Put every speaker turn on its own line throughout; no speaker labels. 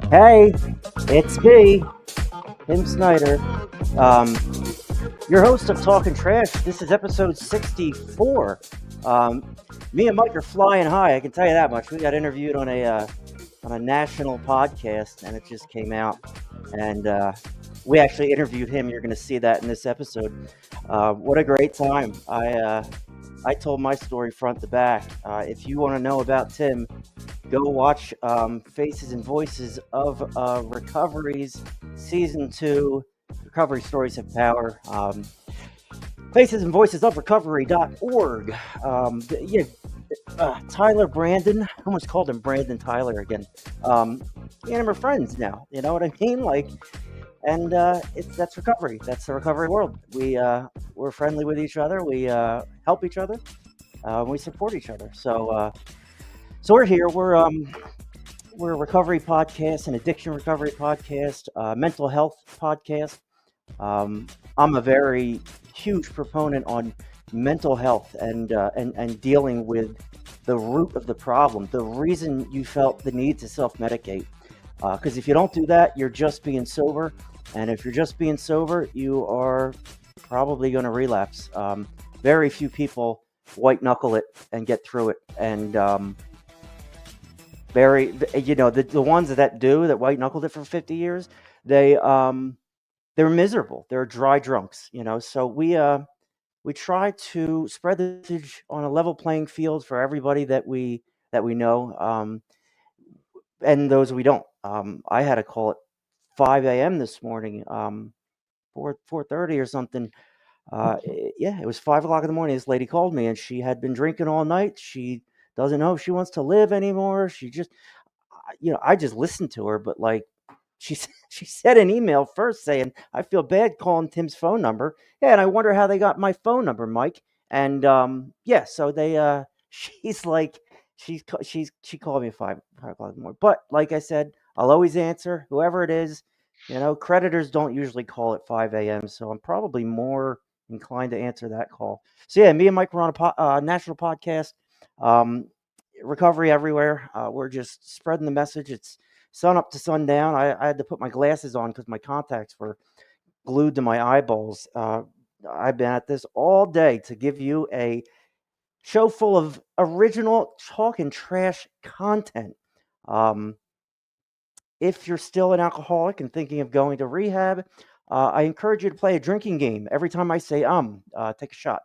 Hey, it's me, Tim Snyder, um, your host of Talkin Trash. This is episode 64. Me and Mike are flying high. I can tell you that much. We got interviewed on a national podcast, and it just came out. And we actually interviewed him. You're going to see that in this episode. What a great time! I told my story front to back. If you want to know about Tim, go watch Faces and Voices of Recovery's Season 2. Recovery Stories Have Power. Faces and Voices of Recovery.org. Yeah, Tyler Brandon. I almost called him Brandon Tyler again. Me and him are friends now. You know what I mean? And that's recovery. That's the recovery world. We're friendly with each other. We help each other. We support each other. So we're here. We're a recovery podcast, an addiction recovery podcast, mental health podcast. I'm a very huge proponent on mental health and dealing with the root of the problem, the reason you felt the need to self-medicate. Because if you don't do that, you're just being sober. And if you're just being sober, you are probably going to relapse. Very few people white knuckle it and get through it. And the ones that do, that white knuckled it for 50 years, they're miserable. They're dry drunks, So we try to spread the message on a level playing field for everybody that we know, and those we don't. I had a call at 5 a.m. this morning, 4:30 or something. It was 5 o'clock in the morning. This lady called me, and she had been drinking all night. She doesn't know if she wants to live anymore. She just, I just listened to her, but she she said an email first saying, "I feel bad calling Tim's phone number." Yeah, and I wonder how they got my phone number, Mike. And so they she's like she called me at 5 o'clock in the morning. But like I said, I'll always answer whoever it is. Creditors don't usually call at 5 a.m., so I'm probably more inclined to answer that call. So yeah, me and Mike were on a national podcast. Um, Recovery everywhere. We're just spreading the message. It's sun up to sundown. I had to put my glasses on because my contacts were glued to my eyeballs. I've been at this all day to give you a show full of original talking trash content. If you're still an alcoholic and thinking of going to rehab, I encourage you to play a drinking game. Every time I say take a shot.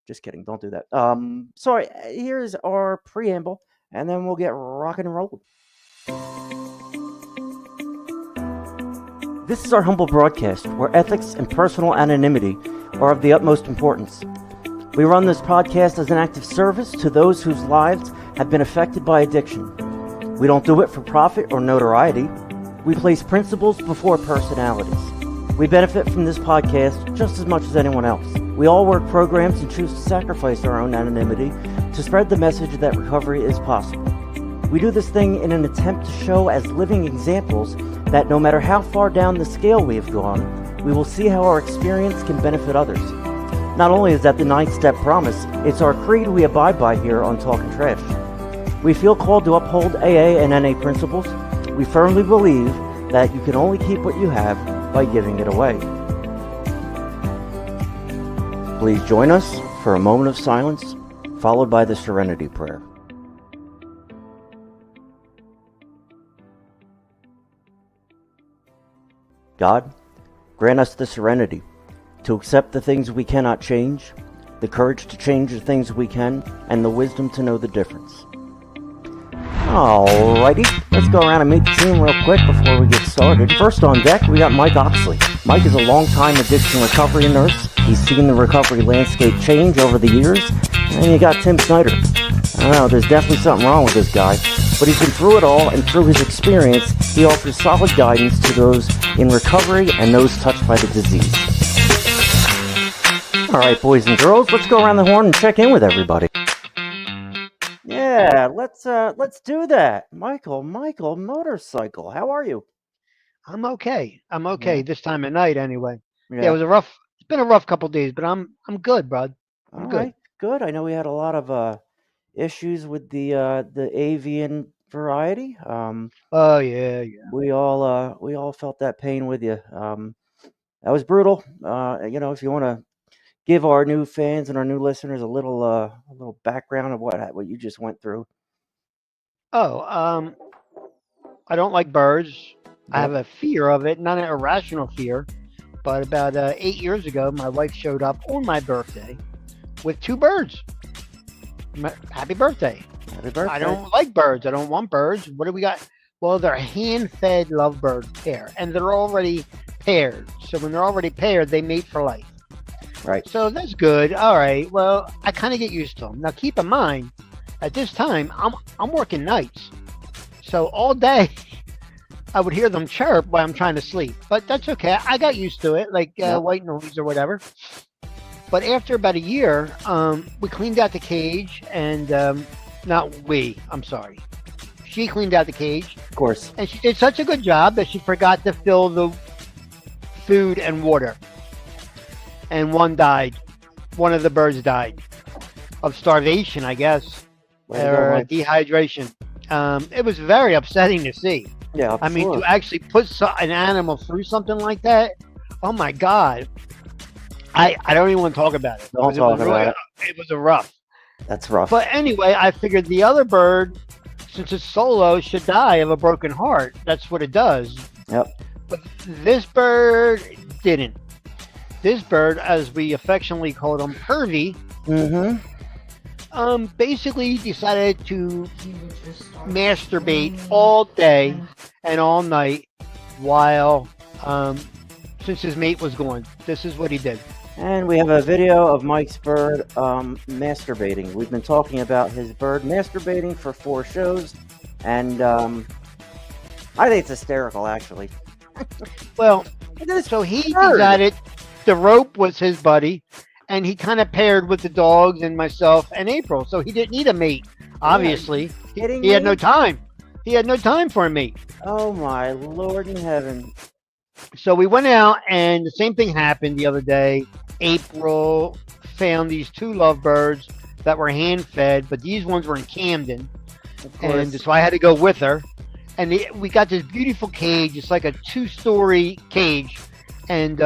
Just kidding. Don't do that. Here's our preamble, and then we'll get rocking and rolling. This is our humble broadcast, where ethics and personal anonymity are of the utmost importance. We run this podcast as an act of service to those whose lives have been affected by addiction. We don't do it for profit or notoriety. We place principles before personalities. We benefit from this podcast just as much as anyone else. We all work programs and choose to sacrifice our own anonymity to spread the message that recovery is possible. We do this thing in an attempt to show as living examples that no matter how far down the scale we have gone, we will see how our experience can benefit others. Not only is that the 9-step promise, it's our creed we abide by here on Talkin Trash. We feel called to uphold AA and NA principles. We firmly believe that you can only keep what you have by giving it away. Please join us for a moment of silence, followed by the Serenity Prayer. God, grant us the serenity to accept the things we cannot change, the courage to change the things we can, and the wisdom to know the difference. Alrighty, let's go around and meet the team real quick before we get started. First on deck, we got Mike Oxley. Mike is a longtime addiction recovery nurse. He's seen the recovery landscape change over the years. And you got Tim Snyder. I don't know, there's definitely something wrong with this guy. But he's been through it all, and through his experience, he offers solid guidance to those in recovery and those touched by the disease. Alright, boys and girls, let's go around the horn and check in with everybody. Yeah, let's do that. Michael, Motorcycle, how are you?
I'm okay. I'm okay
Yeah.
this time of night anyway. Yeah,
Yeah.
it's been a rough couple days, but I'm good, bud. I'm
All
good.
right, good. I know we had a lot of issues with the avian variety.
Oh yeah, yeah.
We all felt that pain with you. That was brutal. If you want to give our new fans and our new listeners a little background of what you just went through.
Oh, I don't like birds. I have
Yep.
a fear of it, not an irrational fear. But about 8 years ago, my wife showed up on my birthday with two birds. Happy birthday.
Happy
I
birthday.
don't like birds. I don't want birds. What do we got? Well, they're a hand-fed lovebird pair, and they're already paired. So when they're already paired, they mate for life.
Right.
So that's good. All right. Well, I kind of get used to them. Now, keep in mind, at this time, I'm working nights, so all day I would hear them chirp while I'm trying to sleep. But that's okay. I got used to it, like
Yep.
white noise or whatever. But after about a year, we cleaned out the cage, and not we. I'm sorry. She cleaned out the cage,
Of course.
and she did such a good job that she forgot to fill the food and water. And one died. One of the birds died of starvation, I guess,
Way to go,
or
Mike.
dehydration. It was very upsetting to see.
Yeah.
I mean,
Sure.
to actually put an animal through something like that, oh my God. I don't even want to talk about it.
Don't
because it was
talk about
really,
it.
it was a rough.
That's rough.
But anyway, I figured the other bird, since it's solo, should die of a broken heart. That's what it does.
Yep.
But this bird didn't. This bird, as we affectionately called him, Pervy,
Mm-hmm.
basically decided to masturbate all day and all night while, since his mate was gone. This is what he did.
And we have a video of Mike's bird masturbating. We've been talking about his bird masturbating for 4 shows, and I think it's hysterical, actually.
Well,
This
so he
bird.
decided the rope was his buddy, and he kind of paired with the dogs and myself and April. So he didn't need a mate, obviously.
Kidding
He had
me?
no time. He had no time for a mate.
Oh my Lord in heaven!
So we went out, and the same thing happened the other day. April found these 2 lovebirds that were hand fed, but these ones were in Camden,
Of course.
and so I had to go with her. And we got this beautiful cage. It's like a 2-story cage, and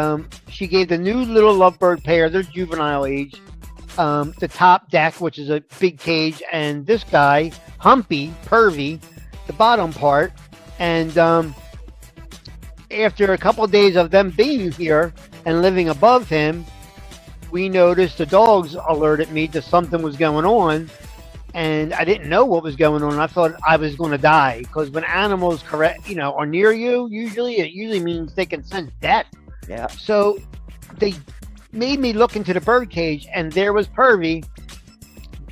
she gave the new little lovebird pair, they're juvenile age, the top deck, which is a big cage, and this guy, Humpy, Pervy, the bottom part. And after a couple of days of them being here and living above him, we noticed the dogs alerted me that something was going on, and I didn't know what was going on. I thought I was going to die because when animals are near you, it usually means they can sense death.
Yeah.
So they made me look into the bird cage, and there was Pervy,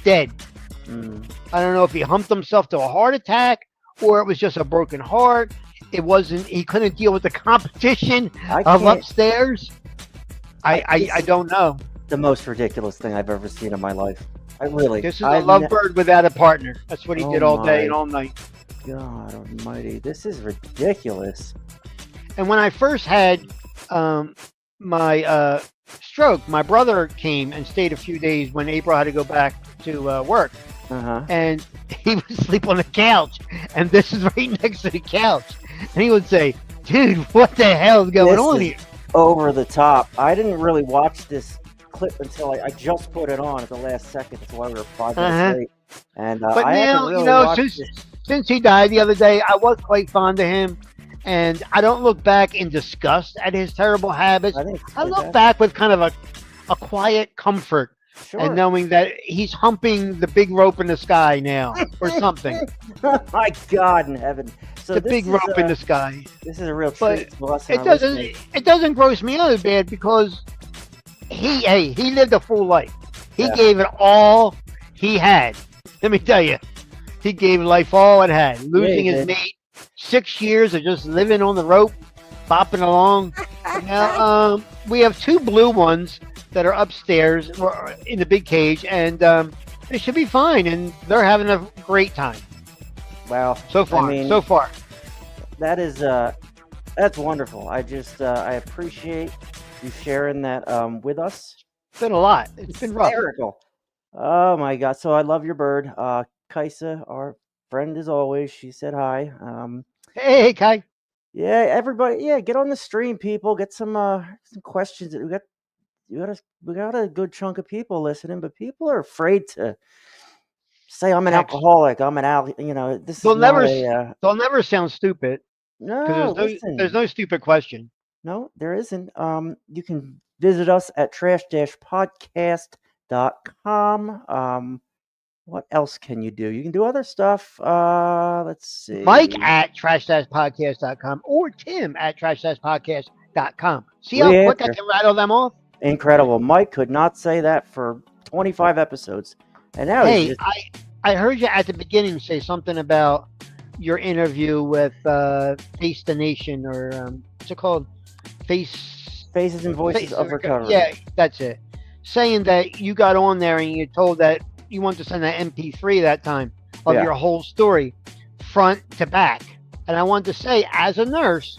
dead.
Mm.
I don't know if he humped himself to a heart attack or it was just a broken heart. It wasn't. He couldn't deal with the competition
I
of
can't.
upstairs. I don't know.
The most ridiculous thing I've ever seen in my life. I really.
This is a
I've
lovebird without a partner. That's what he
Oh
did all day
my.
and all night.
God Almighty! This is ridiculous.
And when I first had my stroke, my brother came and stayed a few days when April had to go back to work.
Uh-huh.
And he would sleep on the couch, and this is right next to the couch. And he would say, "Dude, what the hell is going
This
on
is
here?"
over the top. I didn't really watch this clip until I just put it on at the last second. That's why we were 5 minutes
Uh-huh.
late. And
But
I haven't
now,
really watched
since
this.
since he died the other day, I was quite fond of him, and I don't look back in disgust at his terrible habits.
I think it's
I look
fantastic.
back with kind of a quiet comfort,
Sure.
and knowing that he's humping the big rope in the sky now, or something.
My God in heaven! So
The
this
big
is,
rope in the sky.
This is a real
But
treat to us and
It
our
doesn't.
listeners.
It doesn't gross me out bad because he lived a full life. He
Yeah.
gave it all he had. Let me tell you, he gave life all it had. Losing
he
his
did.
mate, 6 years of just living on the rope, bopping along. Now we have 2 blue ones that are upstairs or in the big cage, and they should be fine, and they're having a great time
Wow.
so far.
I mean,
so far.
that is that's wonderful. I just I appreciate you sharing that with us.
It's been a lot. It's been rough.
Hysterical. Oh my God! So I love your bird, Kaisa, our friend as always. She said hi.
Hey, Kai.
Yeah, everybody. Yeah, get on the stream, people. Get some questions. We got a good chunk of people listening, but people are afraid to say I'm an
Text.
alcoholic. I'm an al. This is
They'll
not
never
a.
they'll never sound stupid because
No,
there's
listen.
no stupid question.
No, there isn't. You can visit us at trash-podcast.com. What else can you do? You can do other stuff. Let's
Mike
see.
at trash-podcast.com or Tim at trash-podcast.com. See how
We
quick I
answer.
can rattle them off?
Incredible. Mike could not say that for 25 episodes. And now he's
Hey,
just
I heard you at the beginning say something about your interview with Face the Nation or what's it called? Face
faces and voices
Face
of recovery.
Yeah, that's it. Saying that you got on there and you told that you wanted to send that MP3 that time of
Yeah.
your whole story, front to back. And I wanted to say, as a nurse,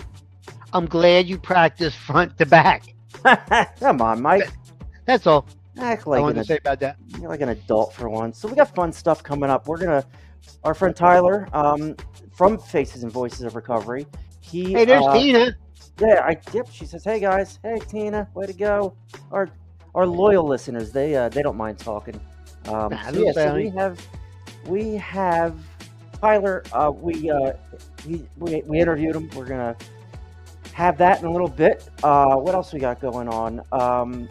I'm glad you practice front to back.
Come on, Mike.
That's all
Act
I
like
wanted to say about that.
you're like an adult for once. So we got fun stuff coming up. Our friend Tyler, from Faces and Voices of Recovery. He
Hey, there's Tina.
yep, she says, "Hey guys, hey Tina, way to go." Our loyal listeners, they don't mind talking.
Nah,
So yeah, so
Sally.
we have Tyler. We interviewed him. We're gonna have that in a little bit. What else we got going on?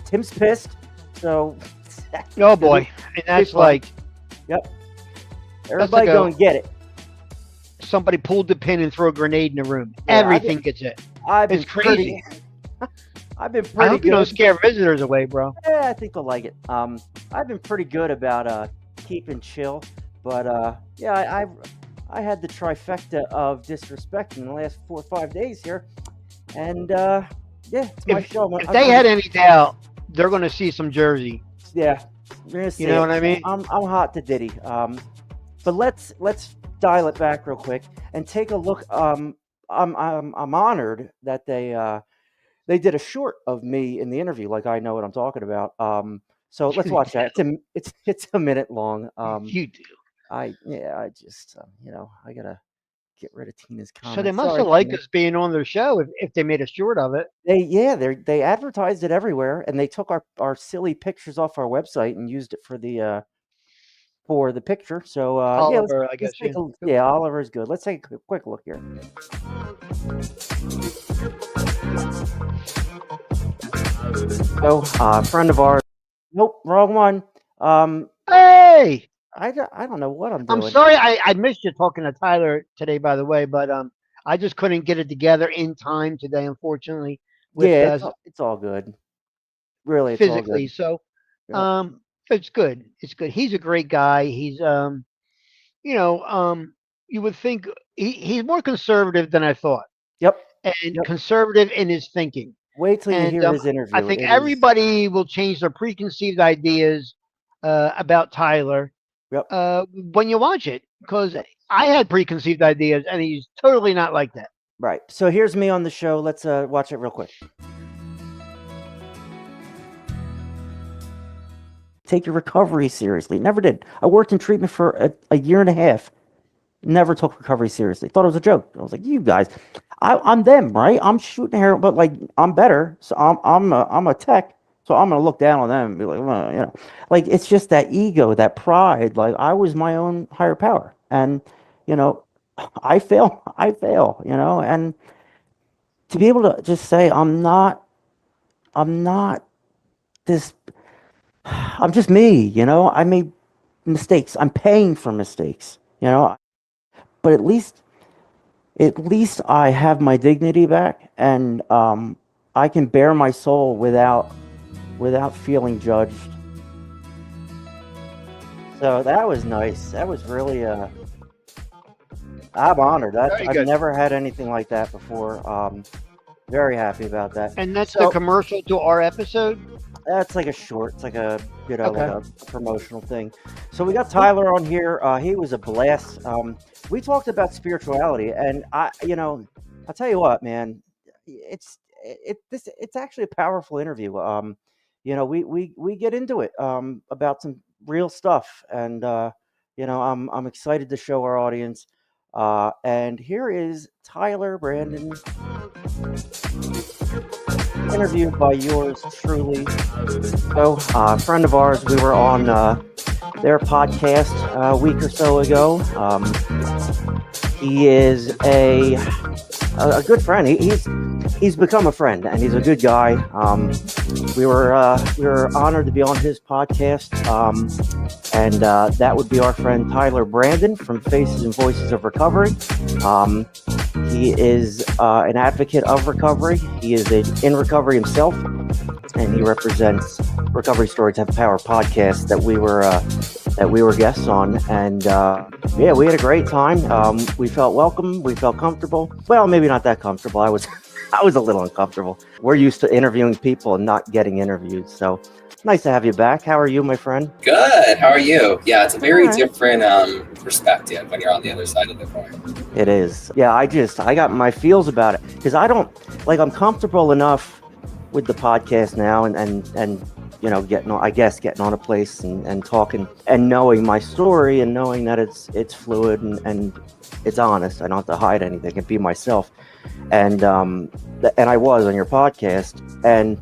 Tim's pissed, so
Oh boy, and that's
fun.
like
Yep. Everybody go and get it.
somebody pulled the pin and threw a grenade in the room.
Yeah,
Everything gets it.
I've been
It's crazy.
I've been
I
pretty
hope you don't
good.
scare visitors away, bro.
Yeah, I think they'll like it. I've been pretty good about keeping chill, but yeah, I had the trifecta of disrespect in the last 4 or 5 days here, and yeah, it's my show.
If they had any doubt, they're going to see some Jersey.
Yeah, you're gonna see.
You know what I mean?
I'm hot to Diddy. But let's dial it back real quick and take a look. I'm honored that they did a short of me in the interview, like I know what I'm talking about. So let's watch that. It's a minute long.
You do.
I just I gotta get rid of Tina's
So they
comments.
must
Sorry,
have liked
Tina.
us being on their show if they made a short of it.
They advertised it everywhere, and they took our silly pictures off our website and used it for the picture. So yeah,
Oliver, I
let's
guess.
take
Yeah.
yeah, Oliver is good. Let's take a quick look here. So a friend of ours. Nope, wrong one.
Hey,
I don't know what I'm
I'm
doing.
sorry I missed you talking to Tyler today, by the way, but I just couldn't get it together in time today, unfortunately, with
Yeah, it's all good. Really, it's all
physically.
good.
So
Yep.
it's good. It's good. He's a great guy. He's you know, you would think he's more conservative than I thought,
Yep.
and
Yep.
conservative in his thinking.
Wait till you
And
hear his
I
interview.
think
It is.
everybody will change their preconceived ideas about Tyler
Yep.
when you watch it, because I had preconceived ideas, and he's totally not like that.
Right. So here's me on the show. Let's watch it real quick. Take your recovery seriously. Never did. I worked in treatment for a year and a half. Never took recovery seriously. Thought it was a joke. I was like, you guys, I'm them, right? I'm shooting heroin, but like I'm better. So I'm a tech. So I'm gonna look down on them and be like, well, like it's just that ego, that pride. Like I was my own higher power, and you know, I fail. I fail. And to be able to just say I'm not this. I'm just me. I made mistakes. I'm paying for mistakes. But at least I have my dignity back, and I can bare my soul without feeling judged. So that was nice. That was really I'm honored.
Very
I've
good.
never had anything like that before. Very happy about that.
And that's the
So
commercial to our episode.
that's like a short. It's like a
Okay.
like a promotional thing. So we got Tyler on here. He was a blast. We talked about spirituality, and I'll tell you what, man. It's actually a powerful interview. We get into it about some real stuff, and I'm excited to show our audience. And here is Tyler Brandon, interviewed by yours truly. So, a friend of ours, we were on their podcast a week or so ago. He is a good friend. He's become a friend, and he's a good guy. We were honored to be on his podcast, and that would be our friend Tyler Brandon from Faces and Voices of Recovery. He is an advocate of recovery. He is in recovery himself, and he represents Recovery Stories Have Power podcast that we were guests on, and yeah, we had a great time. We felt welcome. We felt comfortable. Well, maybe not that comfortable. I was a little uncomfortable. We're used to interviewing people and not getting interviewed, so nice to have you back. How are you, my friend?
Good. How are you? Yeah, it's a very different perspective when you're on the other side of the coin.
It is. Yeah, I got my feels about it because I'm comfortable enough with the podcast now and getting on a place and talking and knowing my story and knowing that it's fluid and it's honest. I don't have to hide anything and be myself. And I was on your podcast, and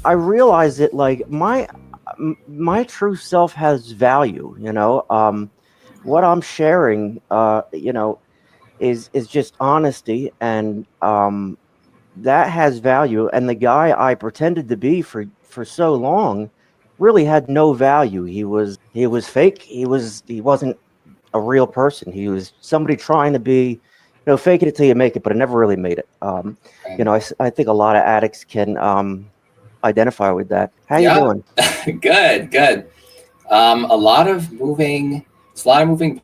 I realized that like my true self has value. What I'm sharing, is just honesty, and that has value. And the guy I pretended to be for so long really had no value. He was fake. He wasn't a real person. He was somebody trying to be, fake it till you make it, but it never really made it. I think a lot of addicts can identify with that. How you doing?
Good. A lot of moving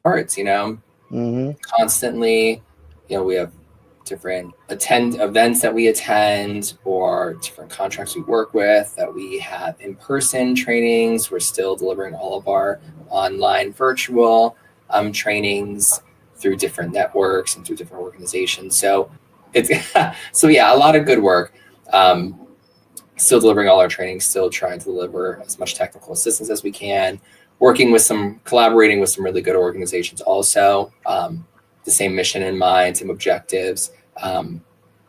parts,
Mm-hmm.
constantly. We have different events that we attend, or different contracts we work with, that we have in-person trainings. We're still delivering all of our online virtual trainings through different networks and through different organizations. So it's a lot of good work. Still delivering all our trainings, still trying to deliver as much technical assistance as we can, collaborating with some really good organizations also, the same mission in mind, same objectives.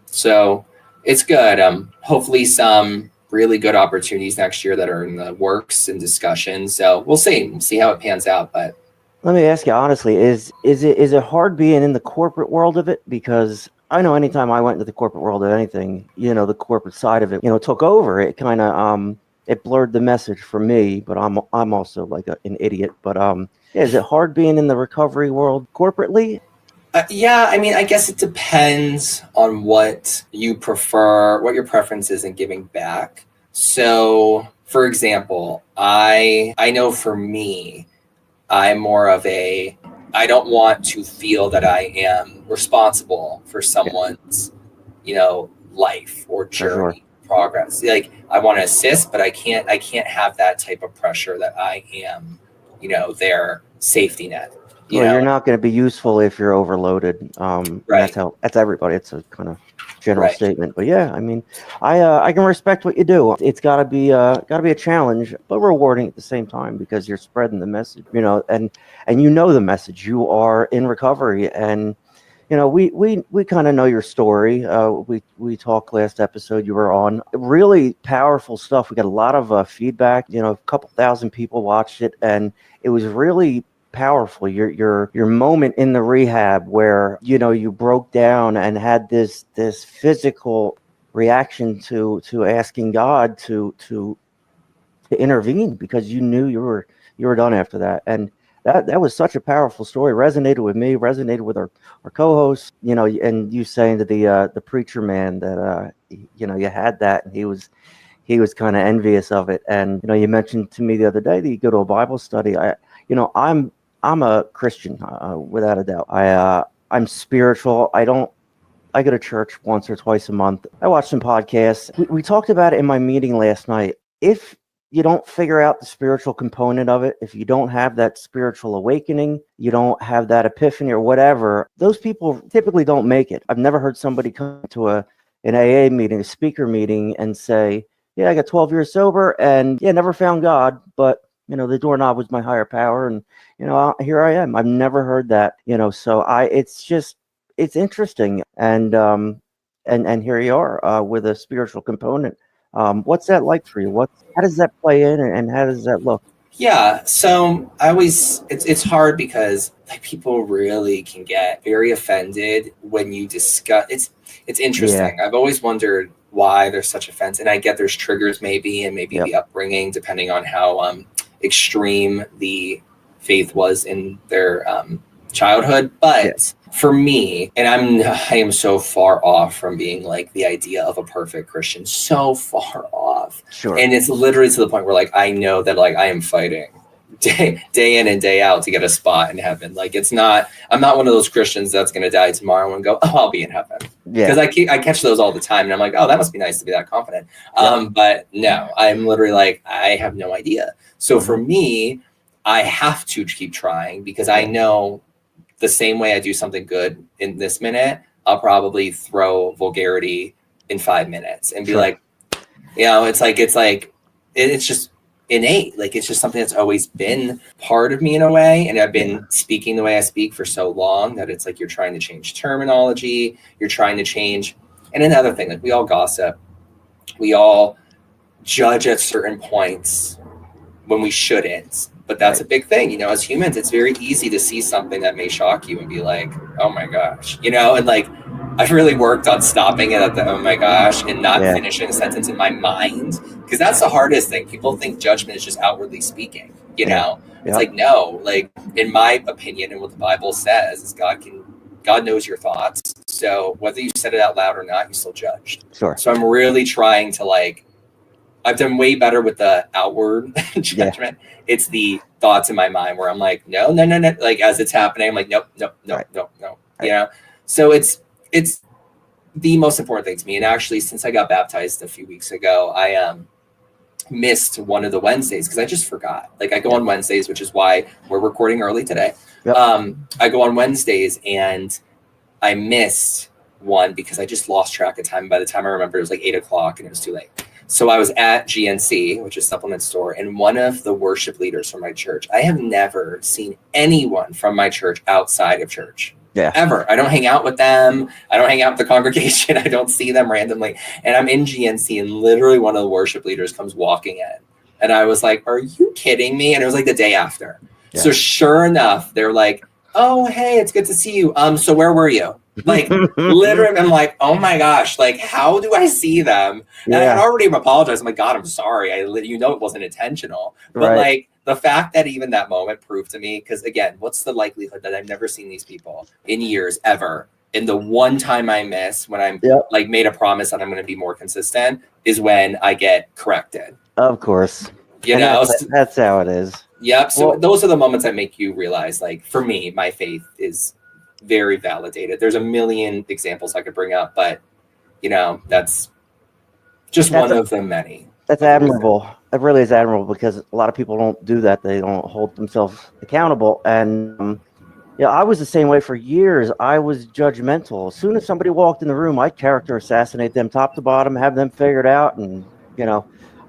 So it's good. Hopefully some really good opportunities next year that are in the works and discussion. So we'll see how it pans out. But
let me ask you honestly, is it hard being in the corporate world of it? Because I know anytime I went into the corporate world of anything, the corporate side of it, took over. It kind of it blurred the message for me. But I'm also like an idiot. But is it hard being in the recovery world corporately?
Yeah, I mean, I guess it depends on what you prefer, what your preference is in giving back. So, for example, I know for me, I'm more of I don't want to feel that I am responsible for someone's, life or journey, progress. Like, I want to assist, but I can't have that type of pressure that I am, their safety net.
You're not going to be useful if you're overloaded.
Right.
That's everybody. It's a kind of general statement, but yeah, I mean, I can respect what you do. It's got to be a challenge, but rewarding at the same time, because you're spreading the message, and the message. You are in recovery, and we kind of know your story. We talked last episode you were on. Really powerful stuff. We got a lot of feedback. A couple thousand people watched it, and it was really powerful. Your moment in the rehab where you broke down and had this physical reaction to asking God to intervene, because you knew you were done after that. And that was such a powerful story. Resonated with me, resonated with our co-hosts, and you saying to the preacher man that you had that, and he was kind of envious of it. And you mentioned to me the other day that you go to a Bible study. I'm a Christian, without a doubt. I'm spiritual. I go to church once or twice a month. I watch some podcasts. We talked about it in my meeting last night. If you don't figure out the spiritual component of it, if you don't have that spiritual awakening, you don't have that epiphany or whatever, those people typically don't make it. I've never heard somebody come to an AA meeting, a speaker meeting, and say, yeah, I got 12 years sober and never found God, but the doorknob was my higher power, and here I am. I've never heard that, so it's interesting, and here you are, with a spiritual component. What's that like for you? How does that play in, and how does that look?
Yeah, so I always it's hard because like people really can get very offended when you discuss it's
Yeah,
interesting. I've always wondered why there's such offense, and I get there's triggers maybe, and maybe
yep,
the upbringing depending on how extreme the faith was in their childhood.
yeah,
But for me, and I am so far off from being like the idea of a perfect Christian, so far off.
sure,
And it's literally to the point where like I know that like I am fighting day in and day out to get a spot in heaven. Like I'm not one of those Christians that's going to die tomorrow and go, oh, I'll be in heaven.
yeah,
Because I catch those all the time, and I'm like, oh, that must be nice to be that confident.
yep,
But no, I'm literally like, I have no idea. So for
mhm,
me, I have to keep trying because I
yeah,
know the same way I do something good in this minute, I'll probably throw vulgarity in 5 minutes and be
sure,
like, it's just innate. Like it's just something that's always been part of me in a way. And I've
yeah,
been speaking the way I speak for so long that it's like you're trying to change terminology, you're trying to change. And another thing, like we all gossip, we all judge at certain points when we shouldn't. But that's
right,
a big thing, as humans, it's very easy to see something that may shock you and be like, oh my gosh, and like I've really worked on stopping it at the oh my gosh and not
yeah,
finishing a sentence in my mind. Because that's the hardest thing. People think judgment is just outwardly speaking,
yeah,
It's
yep,
like, no, like in my opinion and what the Bible says is God knows your thoughts. So whether you said it out loud or not, you still judged.
sure,
So I'm really trying to like I've done way better with the outward
yeah,
judgment. It's the thoughts in my mind where I'm like, no, no, no, no. Like as it's happening, I'm like, nope, nope, nope,
right,
nope, nope.
right,
So it's the most important thing to me. And actually, since I got baptized a few weeks ago, I missed one of the Wednesdays because I just forgot. Like I go
yeah,
on Wednesdays, which is why we're recording early today.
yep,
I go on Wednesdays and I missed one because I just lost track of time. By the time I remember, it was like 8 o'clock and it was too late. So I was at GNC, which is supplement store, and one of the worship leaders from my church. I have never seen anyone from my church outside of church.
yeah,
Ever. I don't hang out with them. I don't hang out with the congregation. I don't see them randomly. And I'm in GNC and literally one of the worship leaders comes walking in. And I was like, are you kidding me? And it was like the day after.
yeah.
So sure enough, they're like, oh, hey, it's good to see you. So where were you? Like literally, I'm like, oh my gosh, like how do I see them? And I had
Yeah,
already apologized. I'm like, God, I'm sorry. it wasn't intentional. But
right,
like the fact that even that moment proved to me, because again, what's the likelihood that I've never seen these people in years ever? And the one time I miss when I'm
yep,
like made a promise that I'm going to be more consistent is when I get corrected.
of course,
You
and
know,
that's how it is.
Yep. So
Well,
those are the moments that make you realize, like, for me, my faith is very validated. There's a million examples I could bring up, but that's just
that's
one of the many.
that's admirable. It really is admirable because a lot of people don't do that. They don't hold themselves accountable. And I was the same way for years. I was judgmental. As soon as somebody walked in the room, I'd character assassinate them top to bottom, have them figured out. And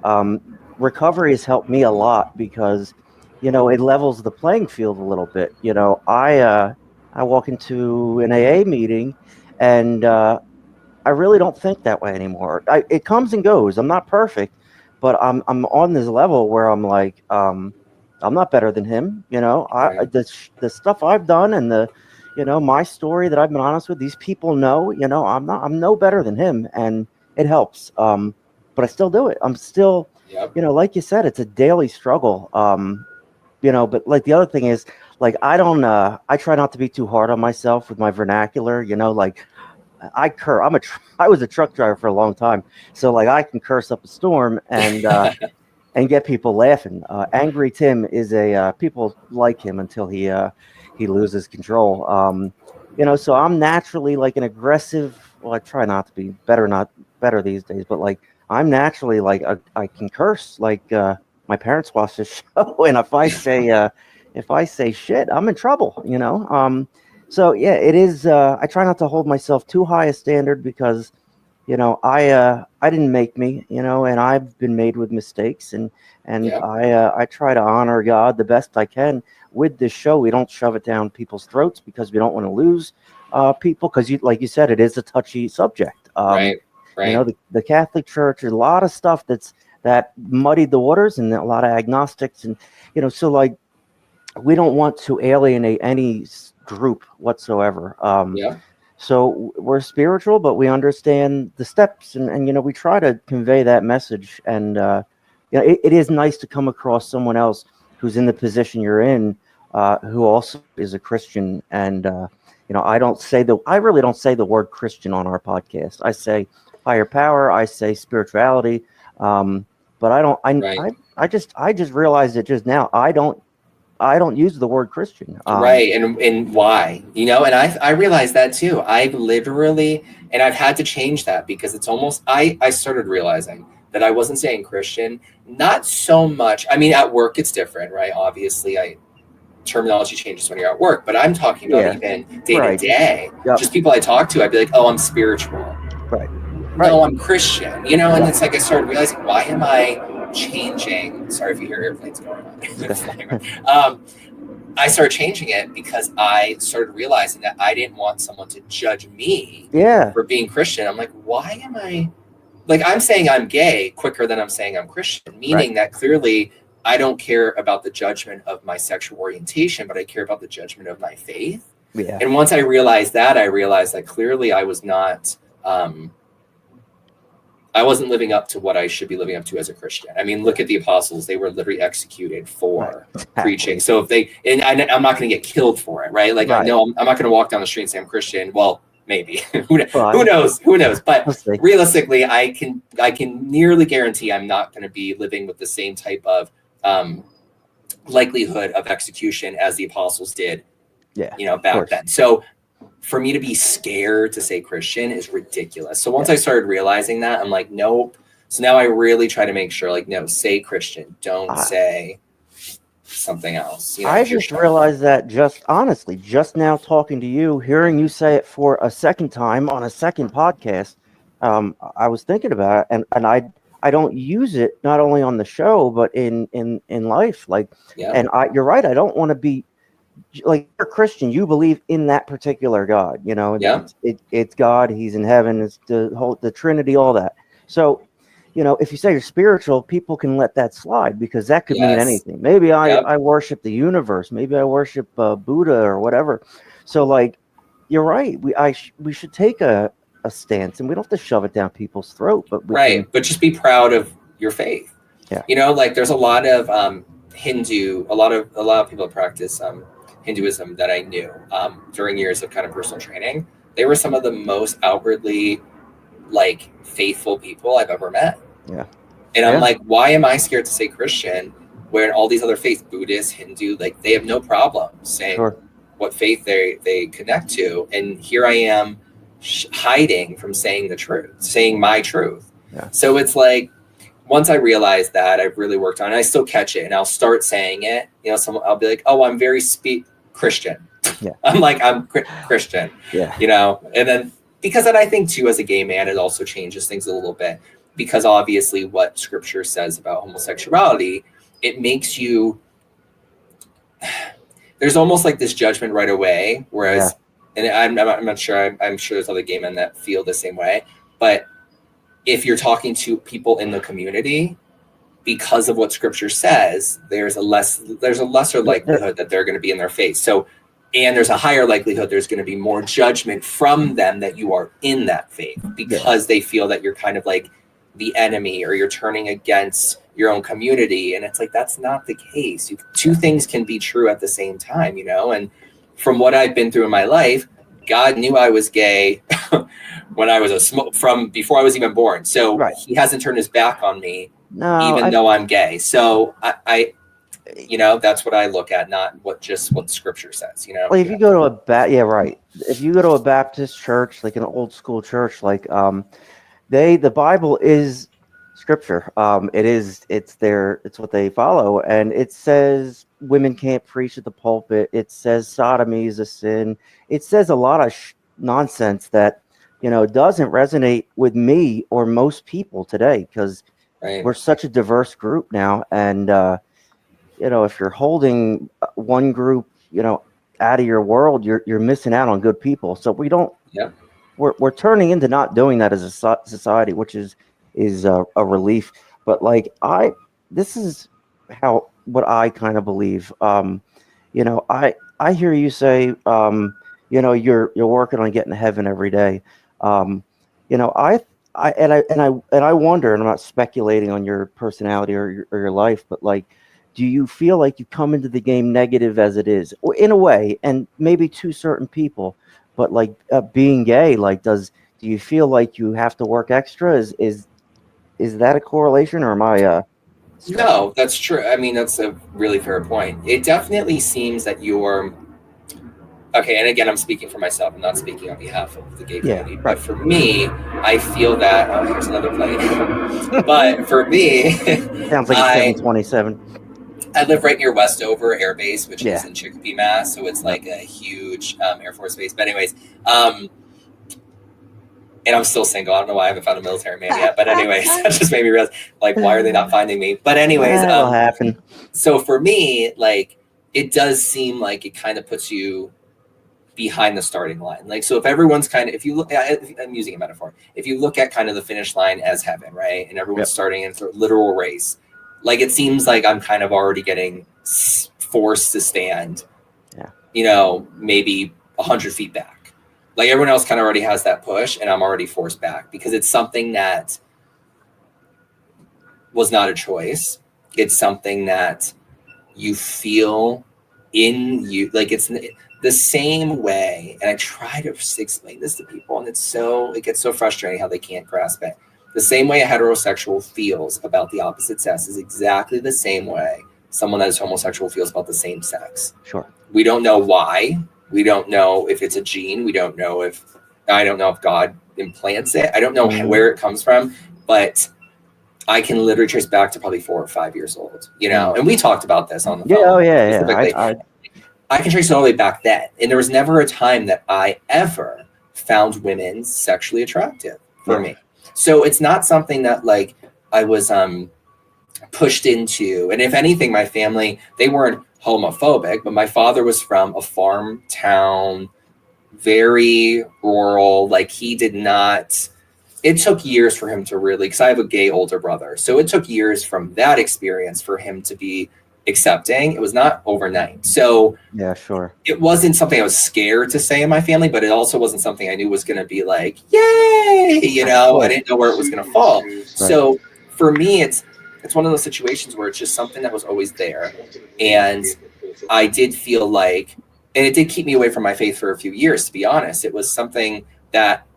um, recovery has helped me a lot because it levels the playing field a little bit. I walk into an AA meeting, and I really don't think that way anymore. It comes and goes. I'm not perfect, but I'm on this level where I'm like, I'm not better than him.
Right.
The stuff I've done and my story that I've been honest with, these people know. I'm no better than him, and it helps. But I still do it. I'm still,
Yep.
like you said, it's a daily struggle. But like the other thing is, like I don't, I try not to be too hard on myself with my vernacular. Like I curse. I was a truck driver for a long time, so like I can curse up a storm and get people laughing. Angry Tim is people like him until he loses control. So I'm naturally like an aggressive. Well, I try not to be not better these days, but like I'm naturally like I can curse. Like my parents watch this show, and if I say shit, I'm in trouble. So yeah, it is. I try not to hold myself too high a standard because I didn't make me, and I've been made with mistakes, and
Yeah.
I try to honor God the best I can with this show. We don't shove it down people's throats because we don't want to lose people, because like you said, it is a touchy subject.
Right. Right.
The Catholic Church, there's a lot of stuff that muddied the waters, and a lot of agnostics, and so like we don't want to alienate any group whatsoever.
Yeah.
So we're spiritual, but we understand the steps, and we try to convey that message. And it is nice to come across someone else who's in the position you're in, who also is a Christian. And I really don't say the word Christian on our podcast. I say higher power. I say spirituality. But I don't.
Right.
I just realized it just now. I don't use the word Christian.
Right. And why? And I realized that too. I've literally, and I've had to change that because it's almost, I started realizing that I wasn't saying Christian, not so much. I mean, at work it's different, right? Obviously, terminology changes when you're at work, but I'm talking about even day to day. Just people I talk to, I'd be like, oh, I'm spiritual.
Right.
No, I'm Christian. And it's like I started realizing, why am I changing? Sorry if you hear airplanes going on. I started changing it because I started realizing that I didn't want someone to judge me for being Christian. I'm like, why am I like, I'm saying I'm gay quicker than I'm saying I'm Christian, meaning that clearly I don't care about the judgment of my sexual orientation, but I care about the judgment of my faith.
Yeah.
And once I realized that clearly I was not, I wasn't living up to what I should be living up to as a Christian. I mean, look at the apostles. They were literally executed for preaching. So if they, and I'm not going to get killed for it, right? Like, I know I'm not going to walk down the street and say I'm Christian. Well, maybe. Who knows? But realistically, I can nearly guarantee I'm not going to be living with the same type of likelihood of execution as the apostles did, back then. So for me to be scared to say Christian is ridiculous. So once I started realizing that, I'm like, nope. So now I really try to make sure, like, no, say Christian. Don't say something else.
I just realized that just now talking to you, hearing you say it for a second time on a second podcast, I was thinking about it, and I don't use it not only on the show, but in life. Like, and you're right. I don't want to be, like, you're a Christian, you believe in that particular God, it's God, he's in heaven, it's the Trinity, all that. So, if you say you're spiritual, people can let that slide because that could mean anything. Maybe I worship the universe, maybe I worship Buddha or whatever. So, like, you're right. We should take a stance, and we don't have to shove it down people's throat, but
but just be proud of your faith. Like, there's a lot of Hindu, a lot of people practice Hinduism that I knew during years of kind of personal training. They were some of the most outwardly, like, faithful people I've ever met. And I'm like, why am I scared to say Christian when all these other faiths, Buddhist, Hindu, like, they have no problem saying what faith they connect to, and here I am hiding from saying the truth, saying my truth. So it's like, once I realized that, I've really worked on it. I still catch it, and I'll start saying it. I'll be like, oh, I'm very Christian. I'm like, I'm Christian. And then, because then I think too, as a gay man, it also changes things a little bit, because obviously what scripture says about homosexuality, it makes you, there's almost like this judgment right away. Whereas, and I'm not sure, I'm sure there's other gay men that feel the same way, but if you're talking to people in the community, because of what scripture says, there's a lesser likelihood that they're going to be in their face. So, and there's a higher likelihood there's going to be more judgment from them that you are in that faith, because they feel that you're kind of like the enemy, or you're turning against your own community. And it's like, that's not the case. Two things can be true at the same time, and from what I've been through in my life, God knew I was gay when I was from before I was even born. So he hasn't turned his back on me, even though I'm gay. So I that's what I look at, not what scripture says,
Well, if you go to if you go to a Baptist church, like an old school church, like the Bible is scripture. It's what they follow, and it says women can't preach at the pulpit. It says sodomy is a sin. It says a lot of nonsense that doesn't resonate with me or most people today, because
Right.
we're such a diverse group now. And, if you're holding one group, out of your world, you're missing out on good people. So
Yep.
we're turning into not doing that as a society, which is a relief. But like this is what I kind of believe. I hear you say, you're working on getting to heaven every day. Um, I wonder, and I'm not speculating on your personality or your life, but like, do you feel like you come into the game negative as it is, or in a way, and maybe to certain people, but like being gay, like, do you feel like you have to work extra? Is that a correlation, or am I stretching?
No, that's true. I mean, that's a really fair point. It definitely seems that you're okay. And again, I'm speaking for myself. I'm not speaking on behalf of the gay
Yeah,
community.
right.
But for me, I feel that. Oh, here's another plane. But for me,
Sounds like a
I
727.
I live right near Westover Air Base, which is
Yeah.
in Chicopee, Mass. So it's
Yep.
like a huge Air Force base. But anyways, and I'm still single. I don't know why I haven't found a military man yet. But anyways, that just made me realize, like, why are they not finding me? But anyways,
That'll happen.
so for me, like, it does seem like it kind of puts you behind the starting line. Like, so if everyone's kind of, if you look at, I'm using a metaphor, if you look at kind of the finish line as heaven, right? And everyone's
Yep.
starting in a literal race, like, it seems like I'm kind of already getting forced to stand, maybe 100 feet back. Like, everyone else kind of already has that push, and I'm already forced back because it's something that was not a choice. It's something that you feel in you, like, it's the same way. And I try to explain this to people, and it gets so frustrating how they can't grasp it. The same way a heterosexual feels about the opposite sex is exactly the same way someone that is homosexual feels about the same sex.
Sure.
We don't know why. We don't know if it's a gene. I don't know if God implants it. I don't know where it comes from, but I can literally trace back to probably 4 or 5 years old, and we talked about this on the phone.
Oh yeah.
I can trace it all the way back then. And there was never a time that I ever found women sexually attractive for me. So it's not something that, like, I was pushed into. And if anything, my family, they weren't homophobic, but my father was from a farm town, very rural. Like, he did not, it took years for him to really, because I have a gay older brother. So it took years from that experience for him to be accepting. It was not overnight. So
yeah, sure.
It wasn't something I was scared to say in my family, but it also wasn't something I knew was going to be like, yay, I didn't know where it was going to fall. Right. So for me, it's one of those situations where it's just something that was always there. And I did feel like, and it did keep me away from my faith for a few years, to be honest. It was something that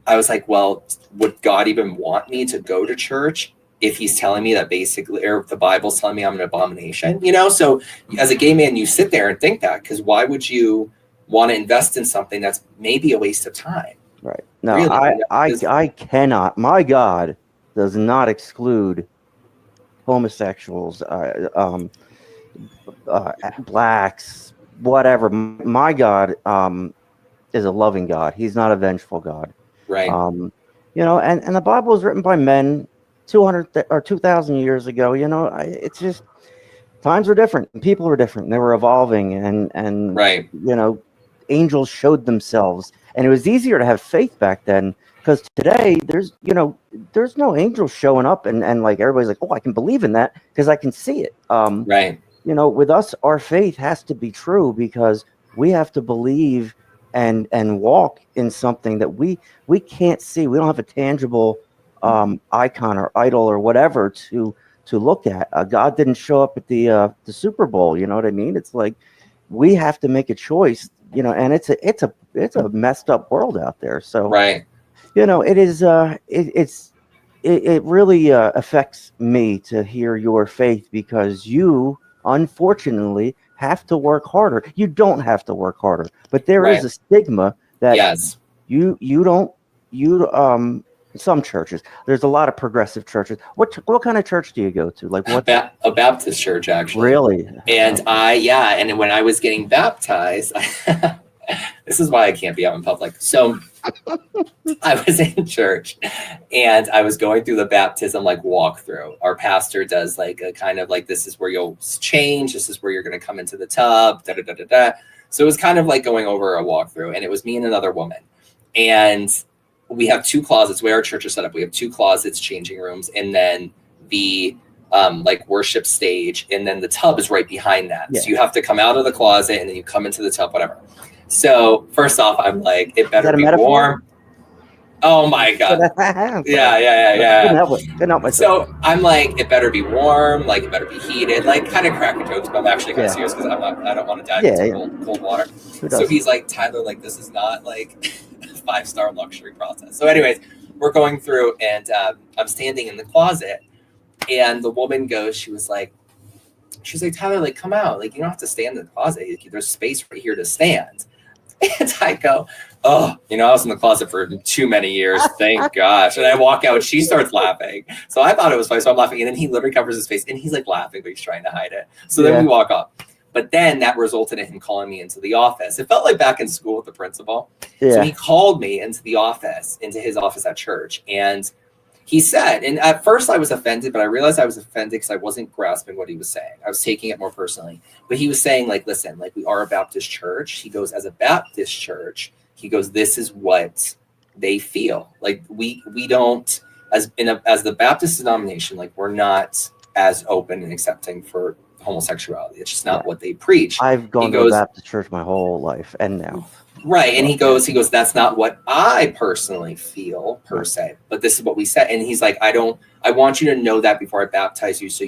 I was like, well, would God even want me to go to church if he's telling me that basically, or if the Bible's telling me I'm an abomination, So as a gay man, you sit there and think that, because why would you want to invest in something that's maybe a waste of time?
Right. No,
really,
I cannot. My God does not exclude homosexuals, blacks, whatever. My God is a loving God. He's not a vengeful God.
Right.
And the Bible was written by men 200 or 2,000 years ago. It's just times were different and people were different. And they were evolving, and
right.
Angels showed themselves, and it was easier to have faith back then, because today there's no angels showing up and like everybody's like, oh, I can believe in that because I can see it.
Right.
With us, our faith has to be true because we have to believe and walk in something that we can't see. We don't have a tangible icon or idol or whatever to look at. God didn't show up at the Super Bowl. You know what I mean? It's like we have to make a choice. And it's a messed up world out there. So
right.
It is. It really affects me to hear your faith, because you unfortunately have to work harder. You don't have to work harder, but there is a stigma that some churches, there's a lot of progressive churches. What kind of church do you go to? Like what?
A Baptist church, actually.
Really?
And and when I was getting baptized, this is why I can't be out in public. So I was in church and I was going through the baptism like walkthrough. Our pastor does like a kind of like, this is where you'll change, this is where you're going to come into the tub, da da da da da. So it was kind of like going over a walkthrough, and it was me and another woman. And we have 2 closets where our church is set up. We have 2 closets, changing rooms, and then the like worship stage, and then the tub is right behind that.
Yeah.
So you have to come out of the closet and then you come into the tub, whatever. So first off, I'm like, it better be warm. Oh my God. Yeah.
Couldn't help myself.
So I'm like, it better be warm, like it better be heated, like kind of cracking jokes, but I'm actually kind of serious because I don't want to dive into cold water. So he's like, Tyler, like this is not like a 5-star luxury process. So anyways, we're going through and I'm standing in the closet, and the woman goes, she was like, Tyler, like come out, like you don't have to stand in the closet. There's space right here to stand. And I go, oh, I was in the closet for too many years. Thank gosh. And I walk out and she starts laughing. So I thought it was funny. So I'm laughing. And then he literally covers his face and he's like laughing, but he's trying to hide it. So then we walk off. But then that resulted in him calling me into the office. It felt like back in school with the principal. Yeah. So he called me into the office, into his office at church. And he said, and at first I was offended, but I realized I was offended because I wasn't grasping what he was saying. I was taking it more personally. But he was saying, like, listen, like we are a Baptist church. He goes, as a Baptist church, he goes, this is what they feel. Like we don't, as the Baptist denomination, like we're not as open and accepting for homosexuality. It's just not what they preach.
I've gone to a Baptist church my whole life, and now.
Right. And he goes, that's not what I personally feel per se, but this is what we said. And he's like, I want you to know that before I baptize you. So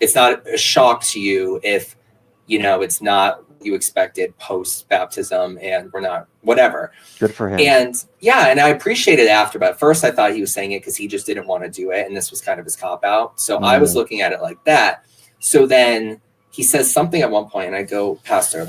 it's not a shock to you if, it's not what you expected post baptism and we're not, whatever.
Good for him.
And and I appreciate it after, but at first I thought he was saying it because he just didn't want to do it. And this was kind of his cop out. So I was looking at it like that. So then he says something at one point and I go, Pastor,